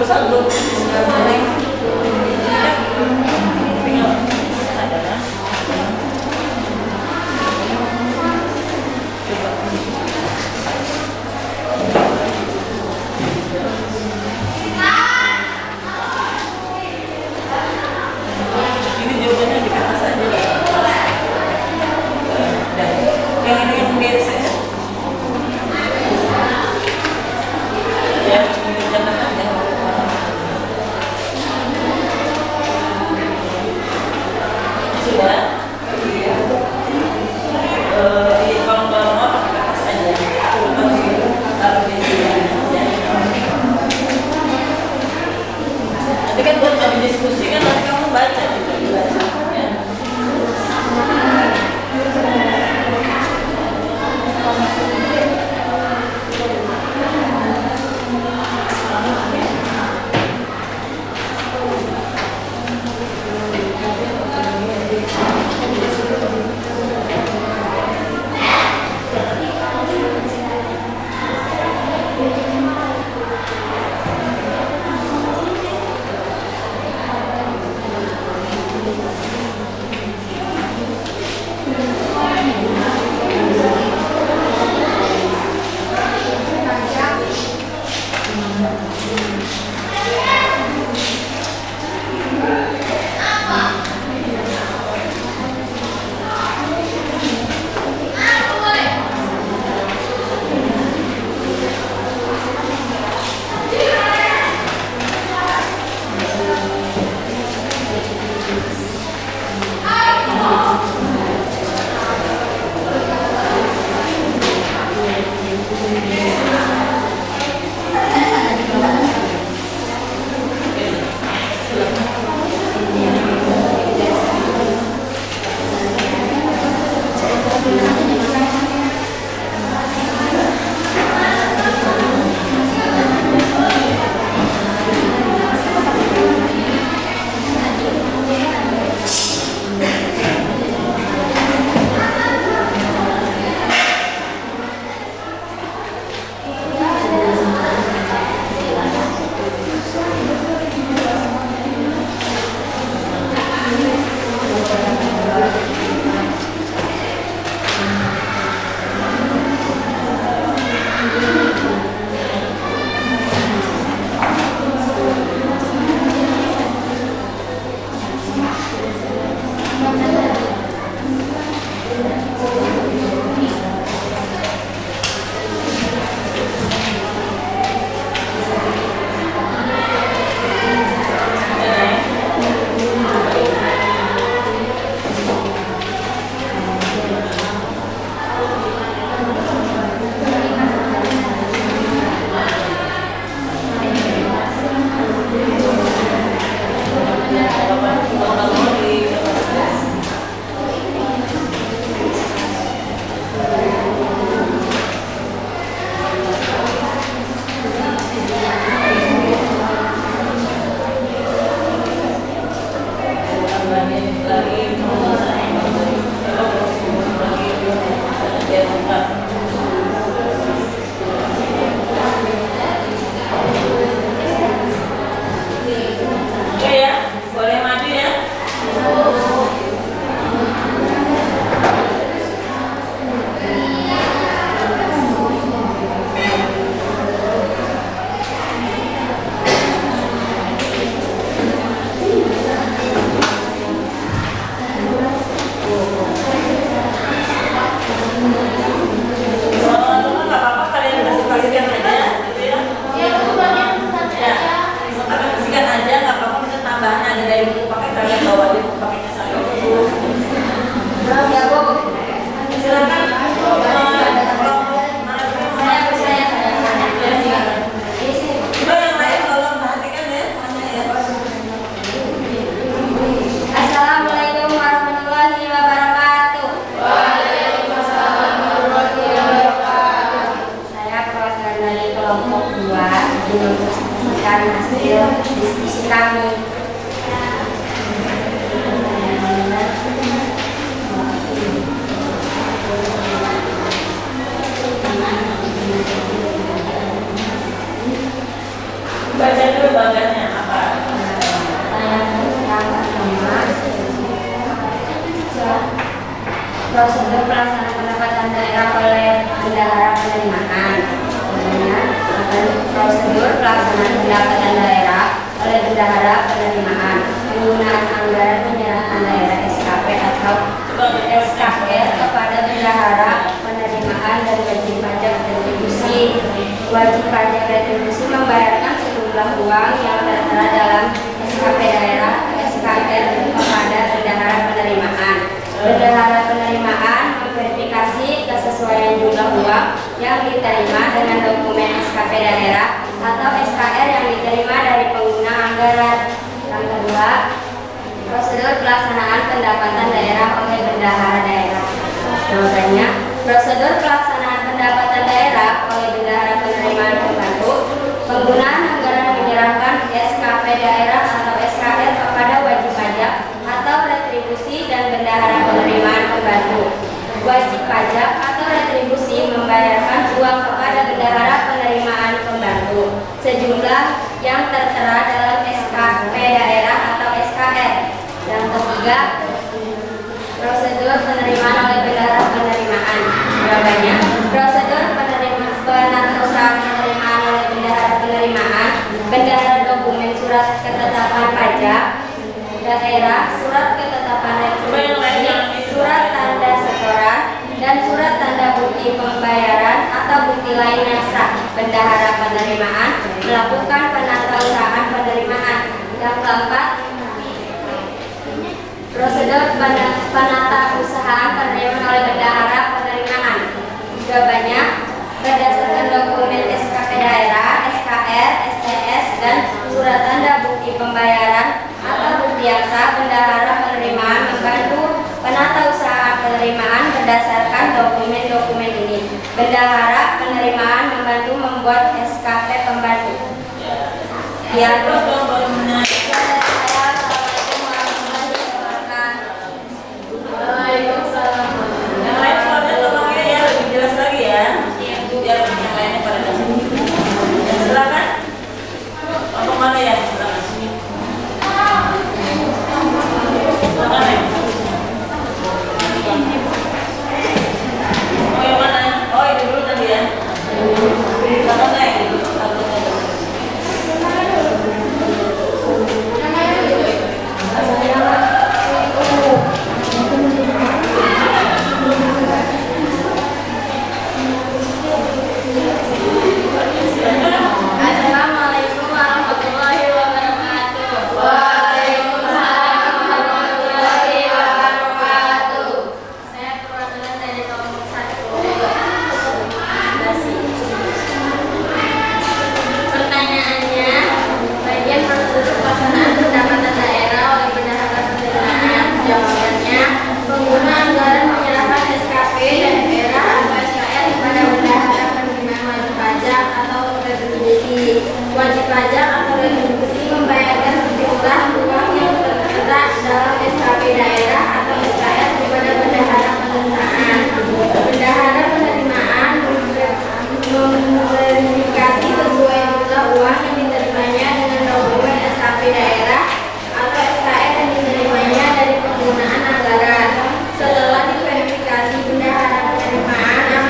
saldo sekarang ini jawabannya di kertas aja. Dan yang ini yang biasa ya, ini jangan aja. Sudah. Kalau nggak mau pakai kertas aja. Taruh di sini aja. Nanti kan buat kami diskusi kan nanti kamu baca juga dibaca ya. Assalamualaikum warahmatullahi wabarakatuh. Waalaikumsalam lembaganya apa? Prosedur pelaksanaan pendapatan daerah oleh bendahara penerimaan. Prosedur pelaksanaan pendapatan daerah oleh bendahara penerimaan. Penggunaan anggaran penyerahan daerah SKP atau SKR kepada bendahara penerimaan dan wajib pajak retribusi. Wajib pajak retribusi membayarkan sejumlah uang yang tertera dalam SKP daerah SKR kepada bendahara penerimaan. Bendahara penerimaan memverifikasi kesesuaian jumlah uang yang diterima dengan dokumen SKP daerah atau SKR yang diterima dari pengguna anggaran. Yang kedua, prosedur pelaksanaan pendapatan daerah oleh bendahara daerah. Contohnya, prosedur pelaksanaan pendapatan daerah oleh bendahara penerimaan pembantu. Penggunaan anggaran menyerahkan SKP daerah atau SKR kepada wajib pajak atau retribusi dan bendahara penerimaan pembantu. Wajib pajak atau retribusi membayarkan uang kepada bendahara penerimaan pembantu sejumlah yang tertera dalam SKP daerah atau SKR. Yang ketiga, prosedur penerimaan oleh bendahara penerimaan. Jawabannya, prosedur penatausahaan penerimaan oleh bendahara penerimaan, bendahara dokumen surat ketetapan pajak daerah, surat ketetapan retribusi, surat tanda setoran, dan surat tanda bukti pembayaran atau bukti lain yang sah. Bendahara penerimaan melakukan penatausahaan penerimaan. Yang keempat, prosedur penatausahaan penerimaan oleh bendahara penerimaan. Jawabannya, berdasarkan dokumen SKP daerah, SKR, STS, dan surat tanda bukti pembayaran atau bukti yang sah, bendahara penerimaan membantu penatausahaan penerimaan berdasarkan dokumen-dokumen ini. Bendahara penerimaan membantu membuat SKP pembantu. Ya, Terus dong baru menarik. Assalamualaikum warahmatullahi wabarakatuh. Waalaikumsalam. Yang lain soalnya tolong ya lebih jelas lagi ya. Biar yang lainnya pada kasih. Silakan. Apa mana ya? Silakan. Silakan ya. Oh yang mana? Oh ini dulu tadi ya. Silakan naik. Assalamualaikum warahmatullahi wabarakatuh. Waalaikumsalam warahmatullahi wabarakatuh. Saya perwakilan dari kelompok 1. Pertanyaannya, bagian prosedur pelaksanaan pendapatan daerah oleh bendahara penerimaan. Jawabannya, pengguna anggaran menyerahkan SKP daerah atau SKR kepada bendahara penerimaan wajib pajak atau retribusi. Wajib pajak atau retribusi membayarkan sejumlah uang yang tertera dalam SKP daerah atau SKR kepada bendahara penerimaan. Bendahara penerimaan memverifikasi sesuai jumlah uang yang diterimanya dengan dokumen SKP daerah atau SKR yang diterimanya dari penggunaan anggaran. Setelah diverifikasi, bendahara penerimaan akan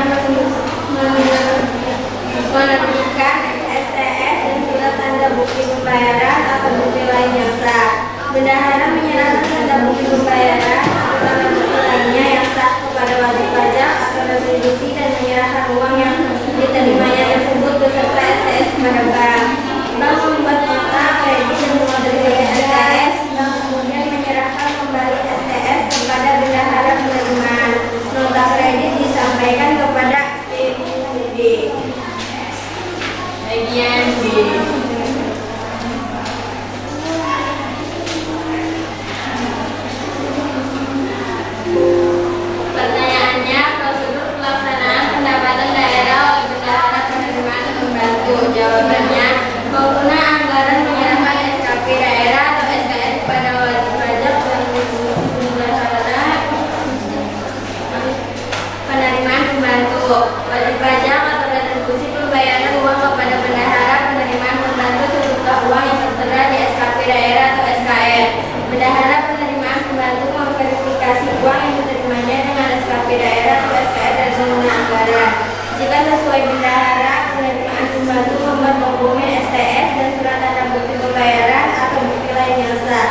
menerbitkan STS dan surat tanda bukti pembayaran atau bukti lain yang sah. Bendahara menyerahkan tanda bukti pembayaran atau tanda bukti lainnya yang sah kepada wajib pajak atau retribusi dan menyerahkan uang yang diterimanya tersebut beserta STS kepada bank. Bank membuat nota kredit dan menerbitkan STS. Bank kemudian menyerahkan kembali STS kepada bendahara penerimaan. Nota kredit disampaikan kepada BUD. Bagian B. Pertanyaannya, prosedur pelaksanaan pendapatan daerah oleh bendahara penerimaan pembantu. Jawabannya, pengguna anggaran menyerahkan SKP daerah atau SKR kepada wajib pajak dan bendahara penerimaan pembantu. Wajib pajak atau retribusi pembayaran uang kepada bendahara penerimaan pembantu sejumlah uang yang anggaran. Jika sesuai bendahara, penerimaan pembantu membuat dokumen STS dan surat tanda bukti pembayaran atau bukti lain yang sah.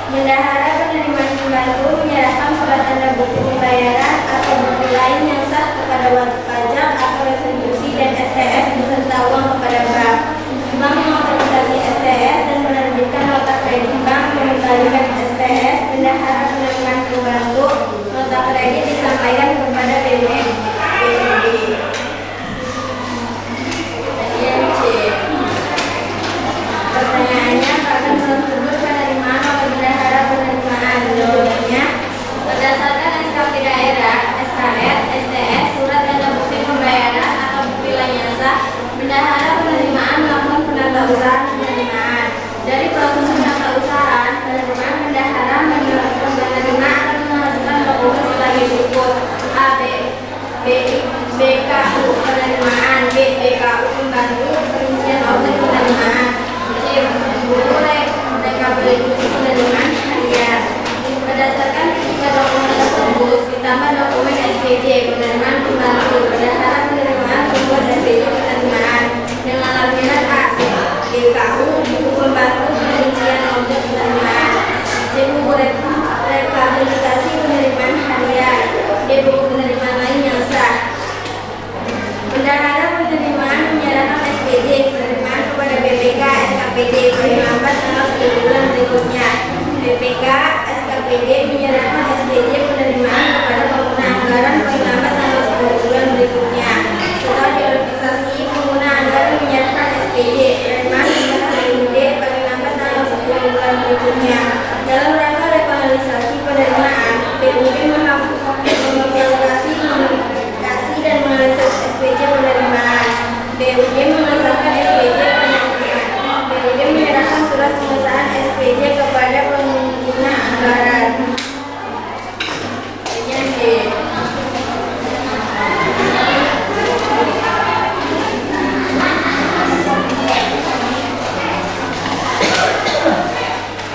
Bendahara penerimaan pembantu menyerahkan surat tanda bukti pembayaran atau bukti lain yang sah kepada wajib pajak atau retribusi dan STS beserta uang kepada bank. Bank mengotorisasi STS dan menerbitkan nota kredit bank mengembalikan STS. Bendahara penerimaan pembantu, nota kredit disampaikan kepada BUMD. Bagian C. Pertanyaannya, pada tersebut penerimaan atau bendahara penerimaan? Jawabannya, berdasarkan SKP daerah, SKR, STS, surat tanda bukti pembayaran atau bukti lain yang sah, bendahara penerimaan melakukan penatausahaan penerimaan. Dari proses penatausahaan penerimaan, bendahara menerima akan menghasilkan dokumen sebagai berikut: A, BKU penerimaan, B, BKU pembantu, perincian objek penerimaan, C, buku rekapitulasi penerimaan harian. Berdasarkan ketiga dokumen tersebut, ditambah dokumen SPJ penerimaan pembantu, bendahara penerimaan membuat SPJ penerimaan dengan lampiran A, BKU, buku pembantu, perincian objek penerimaan, C, buku rekapitulasi penerimaan harian, D, buku penerimaan lain yang sah. Bendahara penerimaan menyerahkan SPJ penerimaan kepada BPK SKPD paling lambat tanggal 10 bulan berikutnya. BPK SKPD menyerahkan SPJ penerimaan kepada pengguna anggaran paling lambat tanggal 10 bulan berikutnya. Setelah diorientasi, pengguna anggaran menyerahkan SPJ penerimaan kepada BUMD paling lambat tanggal 10 bulan berikutnya. Dalam rangka rekanalisasi penerimaan, BUMD melakukan mengevaluasi, mengklarifikasi dan menganalisis SPJ penerimaan. BUMD mengesahkan SPJ penerimaan. BUMD menyerahkan surat pengesahan SPJ kepada pengguna anggaran. Bagian D.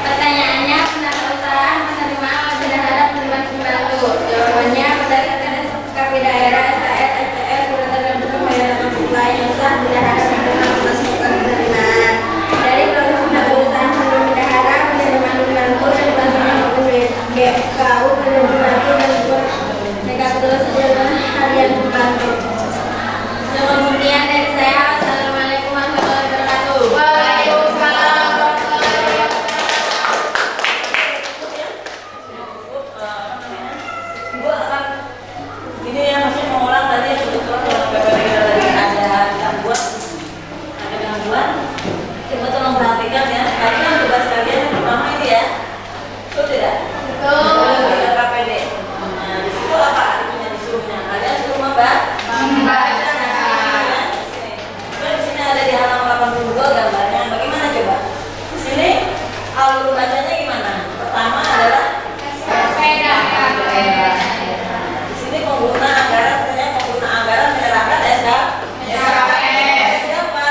Pertanyaannya, penatausahaan penerimaan oleh bendahara penerimaan pembantu. Jawabannya, berdasarkan SKP daerah, SKR, STS, surat tanda bukti pembayaran atau bukti lain yang sah, bendahara menerima melaksanakan penerimaan. Dari proses penatausahaan sebelum bendahara penerimaan pembantu dan pelaksanaan dokumen BKU penerimaan pembantu dan rekapitulasi penerimaan harian pembantu. Kemudian dari saya, wassalamualaikum warahmatullahi wabarakatuh. Waalaikumsalam. Ibu akan ini ya, masih mengulang tadi kebetulan dalam PPT kita tadi ada gangguan. Coba tolong perhatikan ya. Tadi kan tugas kalian yang pertama ini ya, betul tidak? Betul. KPD. Nah di situ apa artinya disuruhnya? Kalian suruh membaca. Di sini ada di halaman 82 gambarnya. Bagaimana coba? Di sini alur bacanya gimana? Pertama adalah di sini pengguna anggaran menyerahkan SKPD siapa?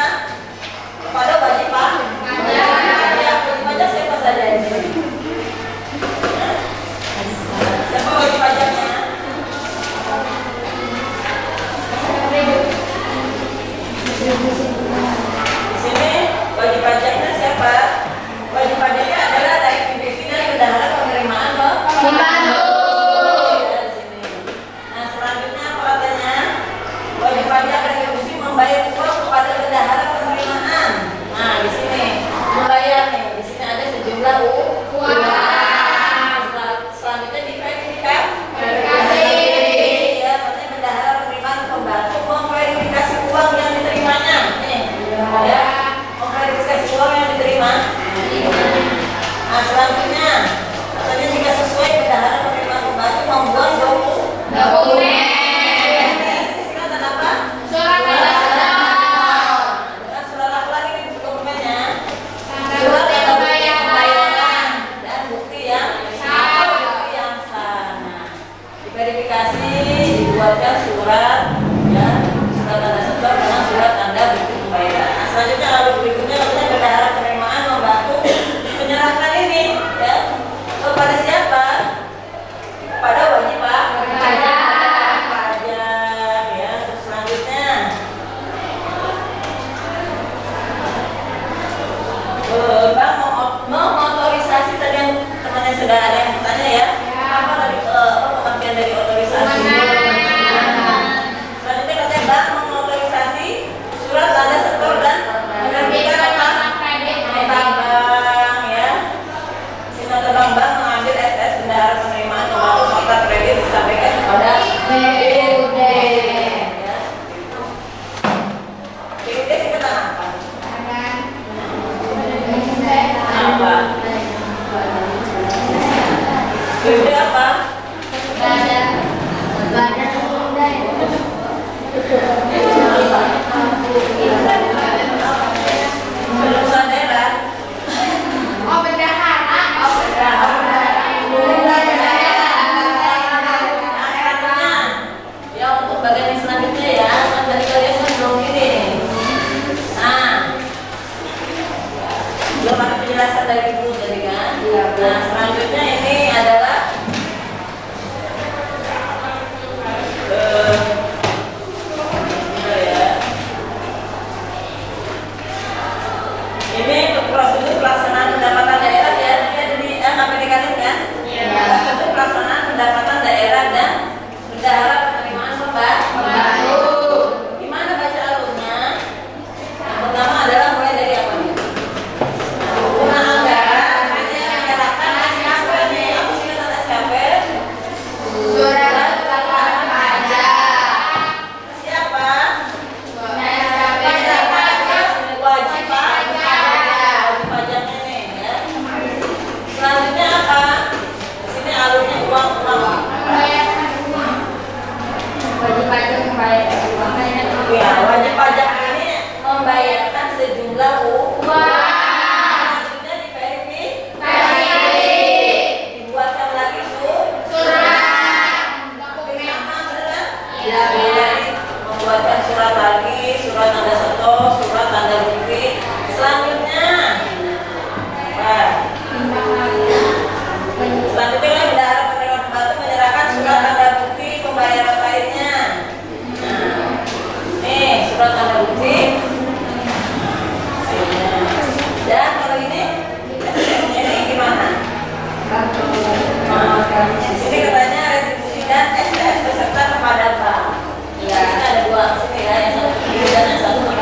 Kepada wajib pajak. Wajib pajak siapa saja di sini? Siapa wajib pajaknya? Di sini wajib pajaknya siapa? Wajib pajaknya adalah dari pimpinan bendahara penerimaan Pembantu. Ya, di sini. Nah, selanjutnya apa katanya? Wajib pajak retribusi membayar uang kepada bendahara penerimaan. Nah, di sini membayar nih. Di sini ada sejumlah uang. Selanjutnya diverifikasi. Ya, katanya bendahara penerimaan pembantu memverifikasi uang yang diterimanya. Nih, ya, memverifikasi uang yang diterima. Nah, selanjutnya katanya jika sesuai bendahara penerimaan pembantu membuat Dokumen. Surat apa? Surat tanda Dengan surat apa lagi nih dokumennya? tanda Surat bukti tanda bukti pembayaran. dan bukti yang Sah. bukti yang sah. Nah, diverifikasi dibuatkan surat ya, surat tanda setor dengan surat tanda bukti pembayaran. Nah, selanjutnya lalu berikutnya katanya bendahara penerimaan membantu menyerahkan ini ya kepada siapa? Pada wajib pajak ya. bagian yang selanjutnya ya. Kan tadi kalian kan belum ini. Nah, belum ada penjelasan dari ibu tadi kan. Nah, selanjutnya ini adalah ini prosedur pelaksanaan pendapatan daerah ya. Tadi ada di KPDK kan? Prosedur pelaksanaan pendapatan daerah dan bendahara penerimaan pembantu. Gimana baca alurnya? Yang pertama adalah mulai dari apa nih? Penggunaan anggaran, hanya menyerahkan SKP-nya. Apa sih kata SKP? Surat keterangan pajak. Siapa? Wajib Wajib pajaknya nih ya. Selanjutnya apa? Di sini alurnya uang. Wajib pajak membayar uang. Ya, wajib pajak ini membayarkan sejumlah uang. Selanjutnya diverifikasi. Dibuatkan lagi surat. Sama benar? Ya, jadi membuatkan surat lagi, surat tanda seto, surat tanda bukti. Selanjutnya, apa? Selanjutnya kan bendahara penerima pembantu menyerahkan surat tanda bukti pembayaran lainnya. Nah, nih surat tanda bukti. Dan kalau ini gimana? Ini katanya retribusi dan STS beserta kepada bank. Ya, ini ada dua sini ya, yang satu kiri dan yang satu ke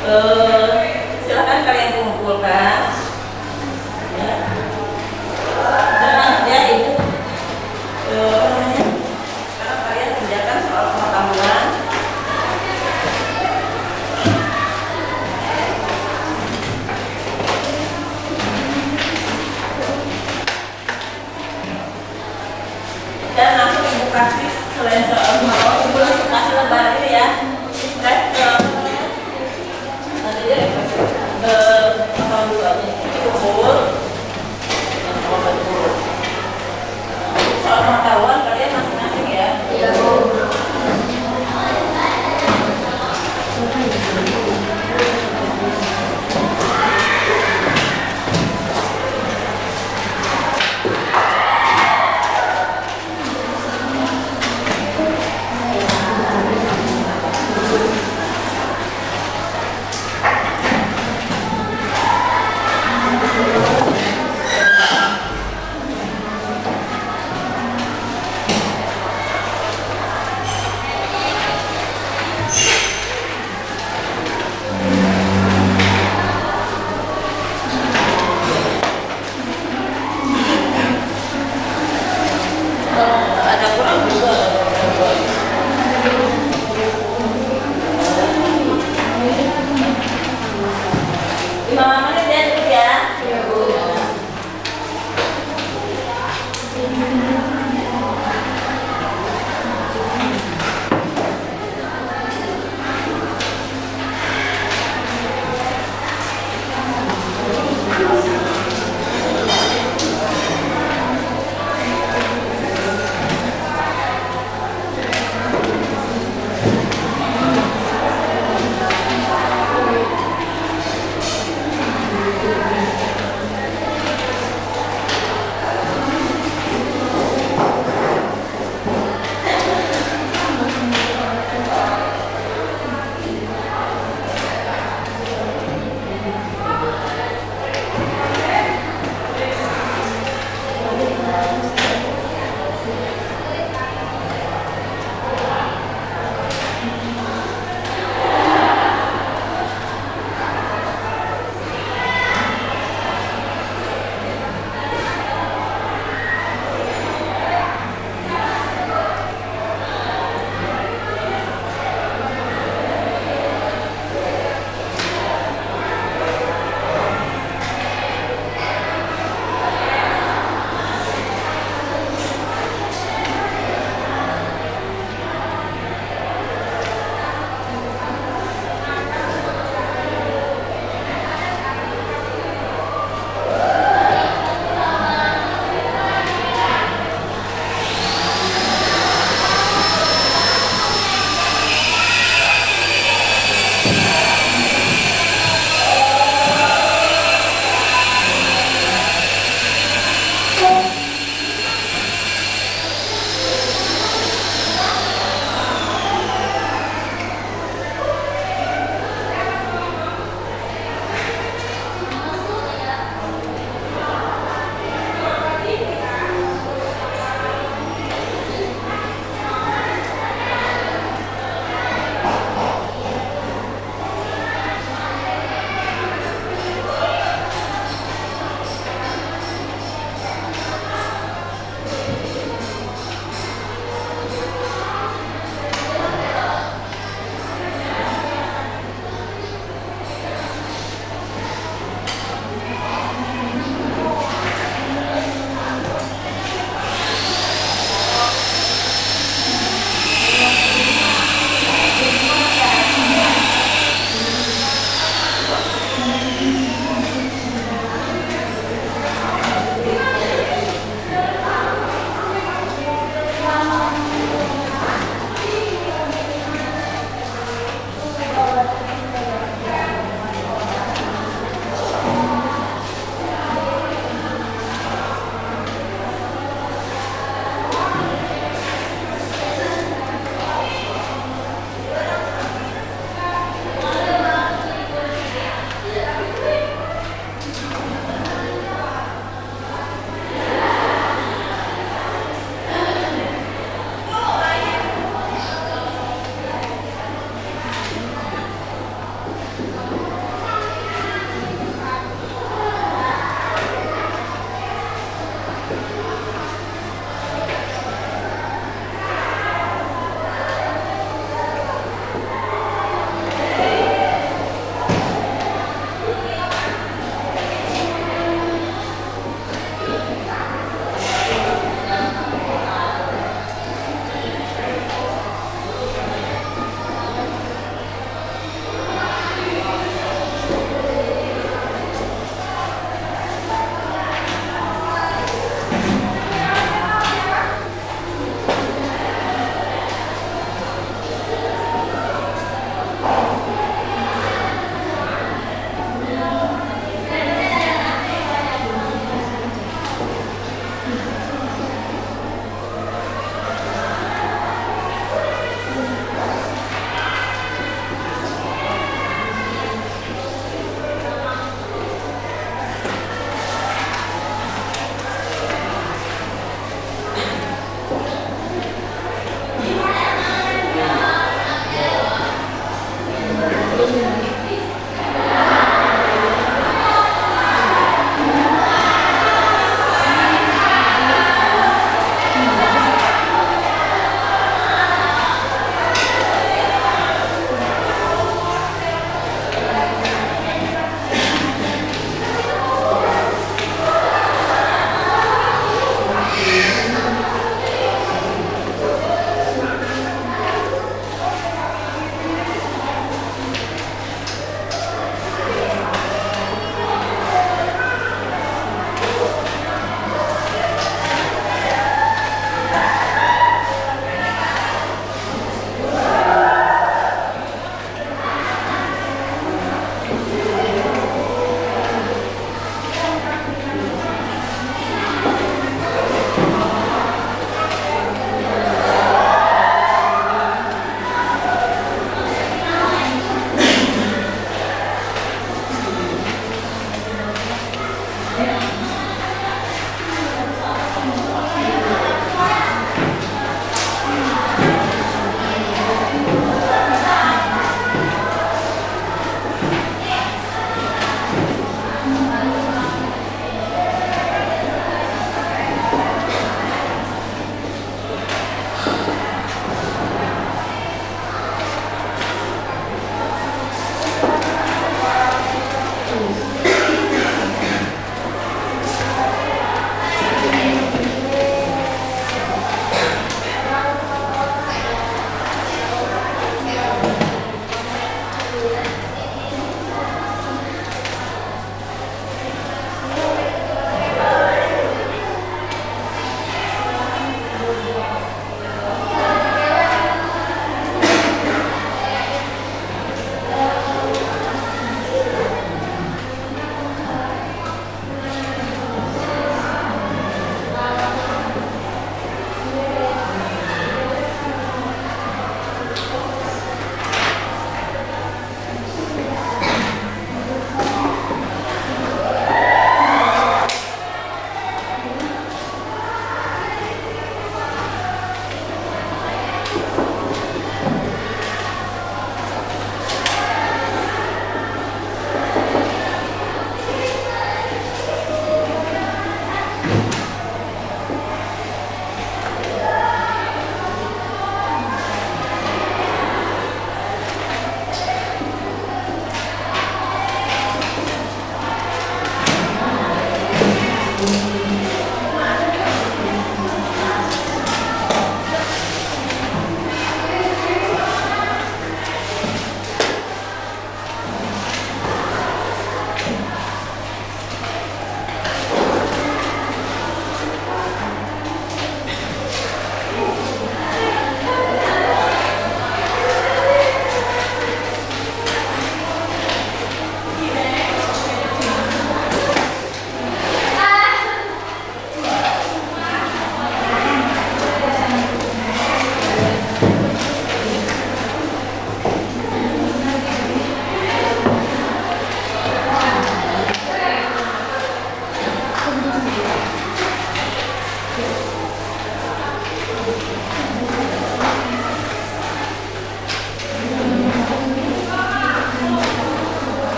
Silakan kalian kumpulkan. Ya. Jangan ya itu apa namanya? Sekarang kalian kerjakan soal pengetahuan. Dan langsung ibu kasih selain soal mau ibu langsung kasih lembar ini ya. Nanti dia kasih apa dulu aja. Ini kumpul. Soal pengetahuan kalian masing-masing ya. Iya, Bu. Ada kurang juga. Lima menit ya dulu ya. Iya, Bu.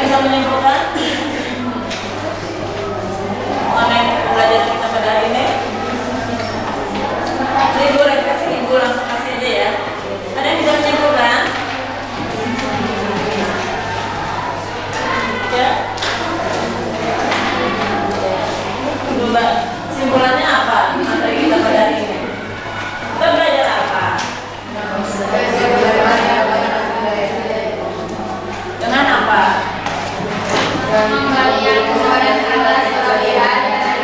bisa menyimpulkan mengenai pembelajaran kita pada hari ini? Ibu refleksi, ibu langsung kasih aja ya. Ada yang bisa menyimpulkan? Ya. Mbak, kesimpulannya apa materi kita pada hari ini? Kita belajar apa? Dengan apa? Pengembalian kewajiban atas kelebihan dan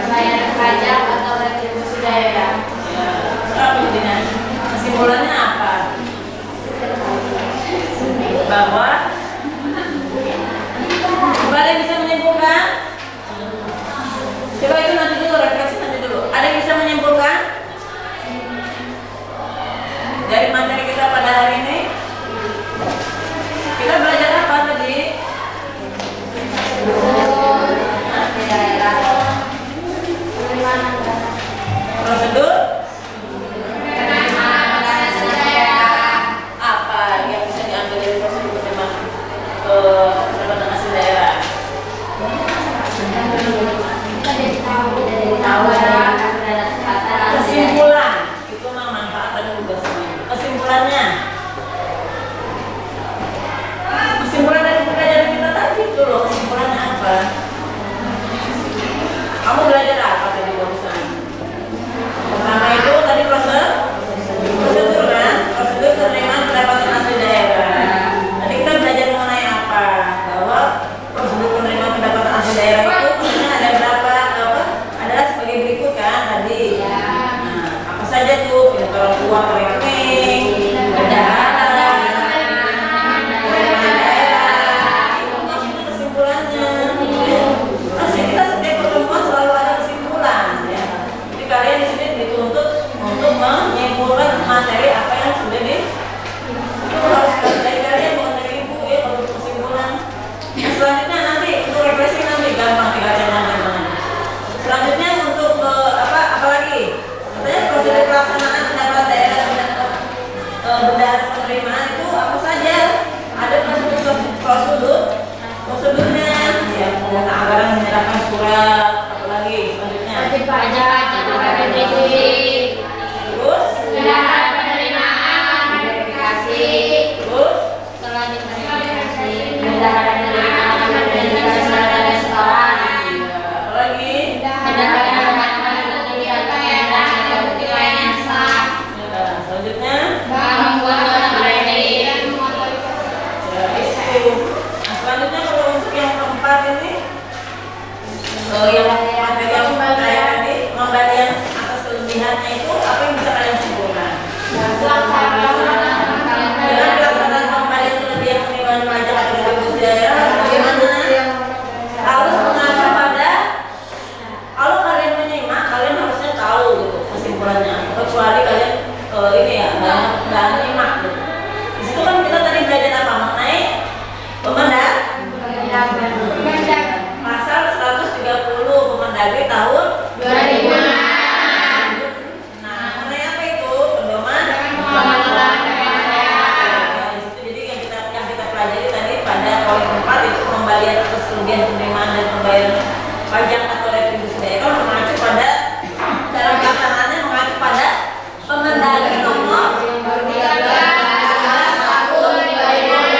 pembayaran pajak atau retribusi daerah. Ya, sekarang begini. Kesimpulannya apa? Bahwa ada yang bisa menyimpulkan? Coba itu nanti dulu, refleksi nanti dulu. Ada yang bisa menyimpulkan dari materi kita pada hari ini? Kita belajar apa tadi? Prosedur apa yang bisa diambil dari prosedur penerimaan pendapatan asli daerah? Kesimpulan itu memang manfaat dan tugasnya. Kesimpulannya, kesimpulan dari pelajaran kita tadi itu loh. Kesimpulannya apa? Kamu belajar apa tadi barusan? Pertama itu tadi prosedur kan? Prosedur penerimaan pendapatan asli daerah. Tadi kita belajar mengenai apa? Bahwa prosedur penerimaan pendapatan asli daerah itu maksudnya ada berapa? Adalah sebagai berikut kan tadi. Nah, apa saja tuh? Penyetoran uang ke rekening, bendahara, penerimaan daerah. Itu maksudnya kesimpulannya. Masih kita setiap pertemuan selalu ada kesimpulan ya. Jadi kalian di sini dituntut untuk menyimpulkan materi apa yang sudah itu harus dari kalian bukan dari ibu ya kalau kesimpulan. Nah, selanjutnya nanti untuk refleksi nanti gampang tinggal teman-teman. Selanjutnya untuk apa lagi? Katanya prosedur pelaksanaan pendapatan daerah dan bendahara penerimaan itu apa saja? Ada prosedurnya ya, pengguna anggaran menyerahkan surat, apa lagi selanjutnya? Pajak, retribusi, Terus bendahara penerimaan, verifikasi, terus setelah diverifikasi, bendahara penerimaan, verifikasi dan restoran, apa lagi? bendahara penerimaan, kemudian daerah dan bukti lain yang sah, Ya, selanjutnya membuat kredit, ya itu. Nah, selanjutnya kalau untuk yang keempat ini yang materi yang saya tadi pembalian atas kelebihannya itu apa yang bisa kalian simpulkan? Dengan pelaksanaan pembalian kelebihan penerimaan pajak atau retribusi daerah bagaimana? Harus mengacu pada kalau kalian menyimak kalian harusnya tahu gitu kesimpulannya. Kecuali kalian ini ya nggak menyimak gitu. Di situ kan kita tadi belajar apa mengenai pasal 130 Kemendagri tahun 2006. Nah, mengenai apa itu? Pedoman jadi yang kita pelajari tadi pada poin 4 itu pembalian atas kerugian penerimaan dan pembayaran pajak atau retribusi daerah mengacu pada cara pelaksanaannya mengacu pada Kemendagri nomor 13 tahun 2006.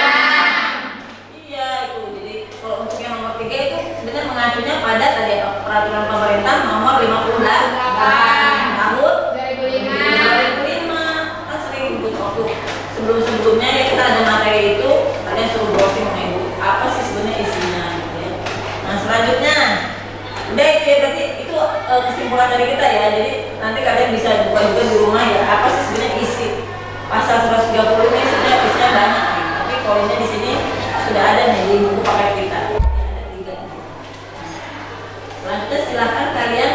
Iya itu. Jadi kalau untuk yang nomor 3 itu sebenarnya mengacunya pada tadi peraturan pemerintah nomor 58 tahun 2005 kan sering ikut waktu sebelum-sebelumnya ya kita ada materi itu kalian suruh browsing sama ibu apa sih sebenarnya isinya gitu ya. Nah selanjutnya udah itu ya berarti itu kesimpulan dari kita ya. Jadi nanti kalian bisa buka juga di rumah ya apa sih sebenarnya isi pasal 130 ini sebenarnya isinya banyak nih. Tapi poinnya di sini sudah ada nih di buku paket kita. Ada 3. Selanjutnya silahkan kalian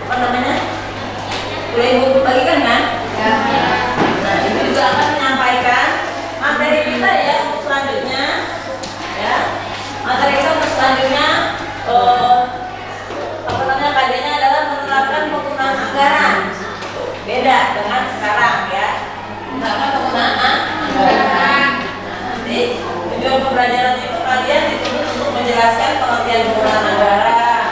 apa namanya? Udah ibu bagikan kan? Nah, ibu juga akan menyampaikan materi kita ya untuk selanjutnya ya. Materi kita untuk selanjutnya apa namanya kajiannya adalah menerapkan penggunaan anggaran. Beda dengan sekarang ya. Menerapkan penggunaan anggaran. Nah, nanti Tujuan pembelajaran itu kalian dituntut untuk menjelaskan pengertian penggunaan anggaran,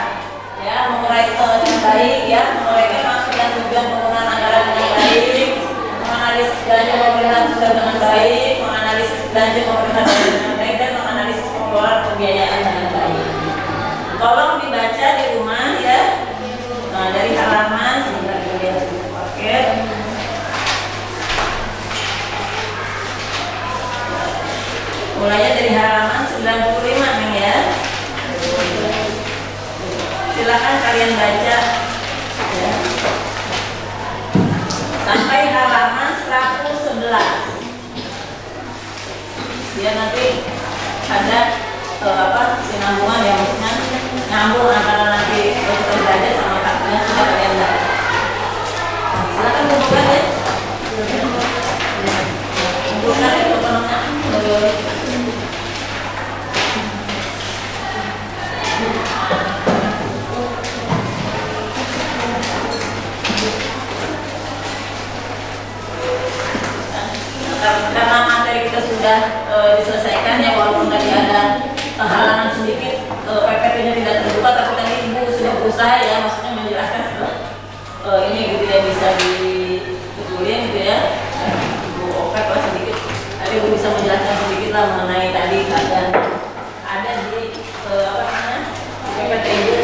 ya, mengurai dengan baik, ya, menguraikan maksud dan tujuan penggunaan anggaran dengan baik, menganalisis belanja pemerintah pusat dengan baik, menganalisis belanja pemerintah daerah dengan baik, dan menganalisis pengeluaran pembiayaan dengan baik. Tolong dibaca di rumah, ya. Nah, dari halaman sebentar kita pakai. Mulainya dari halaman 95 nih, ya. Silakan kalian baca, ya. Sampai halaman 111. Biar nanti ada sinambungan, ya, maksudnya nyambung antara nanti kita belajar sama kakaknya sudah kalian baca. Silakan bukukan, ya. Bukukan itu penuhnya. Karena materi kita sudah diselesaikan, ya, walaupun tadi ada halangan sedikit, PPT-nya tidak terbuka, tapi tadi Ibu sudah berusaha, ya, maksudnya menjelaskan ini gitu, ya, bisa dibetulin gitu, ya. Ibu opek lah sedikit. Tadi Ibu bisa menjelaskan sedikit lah mengenai tadi ada di di PPT Ibu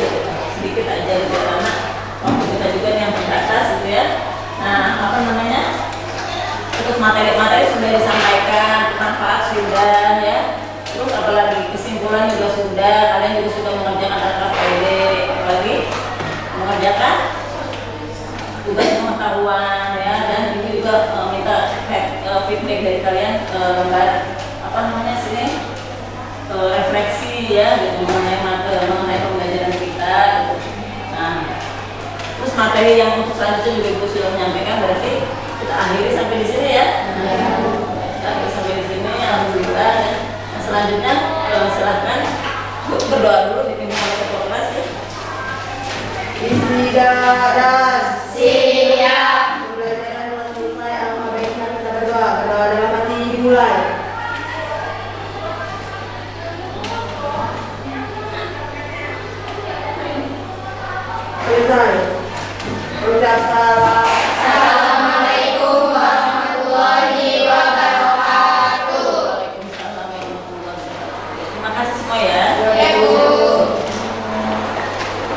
sedikit aja gitu, karena waktu kita juga yang terbatas gitu, ya. Nah, terus materi-materi sudah disampaikan, manfaat sudah, ya. Terus apalagi kesimpulan juga sudah, kalian juga sudah mengerjakan KKPD, apalagi mengerjakan tugas pengetahuan, ya. Dan ini juga minta feedback dari kalian, refleksi, ya, gitu, mengenai pembelajaran kita, gitu. Nah, terus materi yang untuk selanjutnya juga Ibu sudah menyampaikan, berarti kita akhiri sampai di sini, ya. Kita akhiri sampai di sini, alhamdulillah, ya. Nah, selanjutnya silakan berdoa dulu dipimpin oleh ketua kelas, ya. Istiqadas. Siap. Pembelajaran telah selesai. Alhamdulillah, baiknya kita berdoa. Berdoa dalam hati dimulai. Selesai. Ucap salam. Assalamualaikum warahmatullahi wabarakatuh. Waalaikumsalam warahmatullahi wabarakatuh. Terima kasih semua, ya.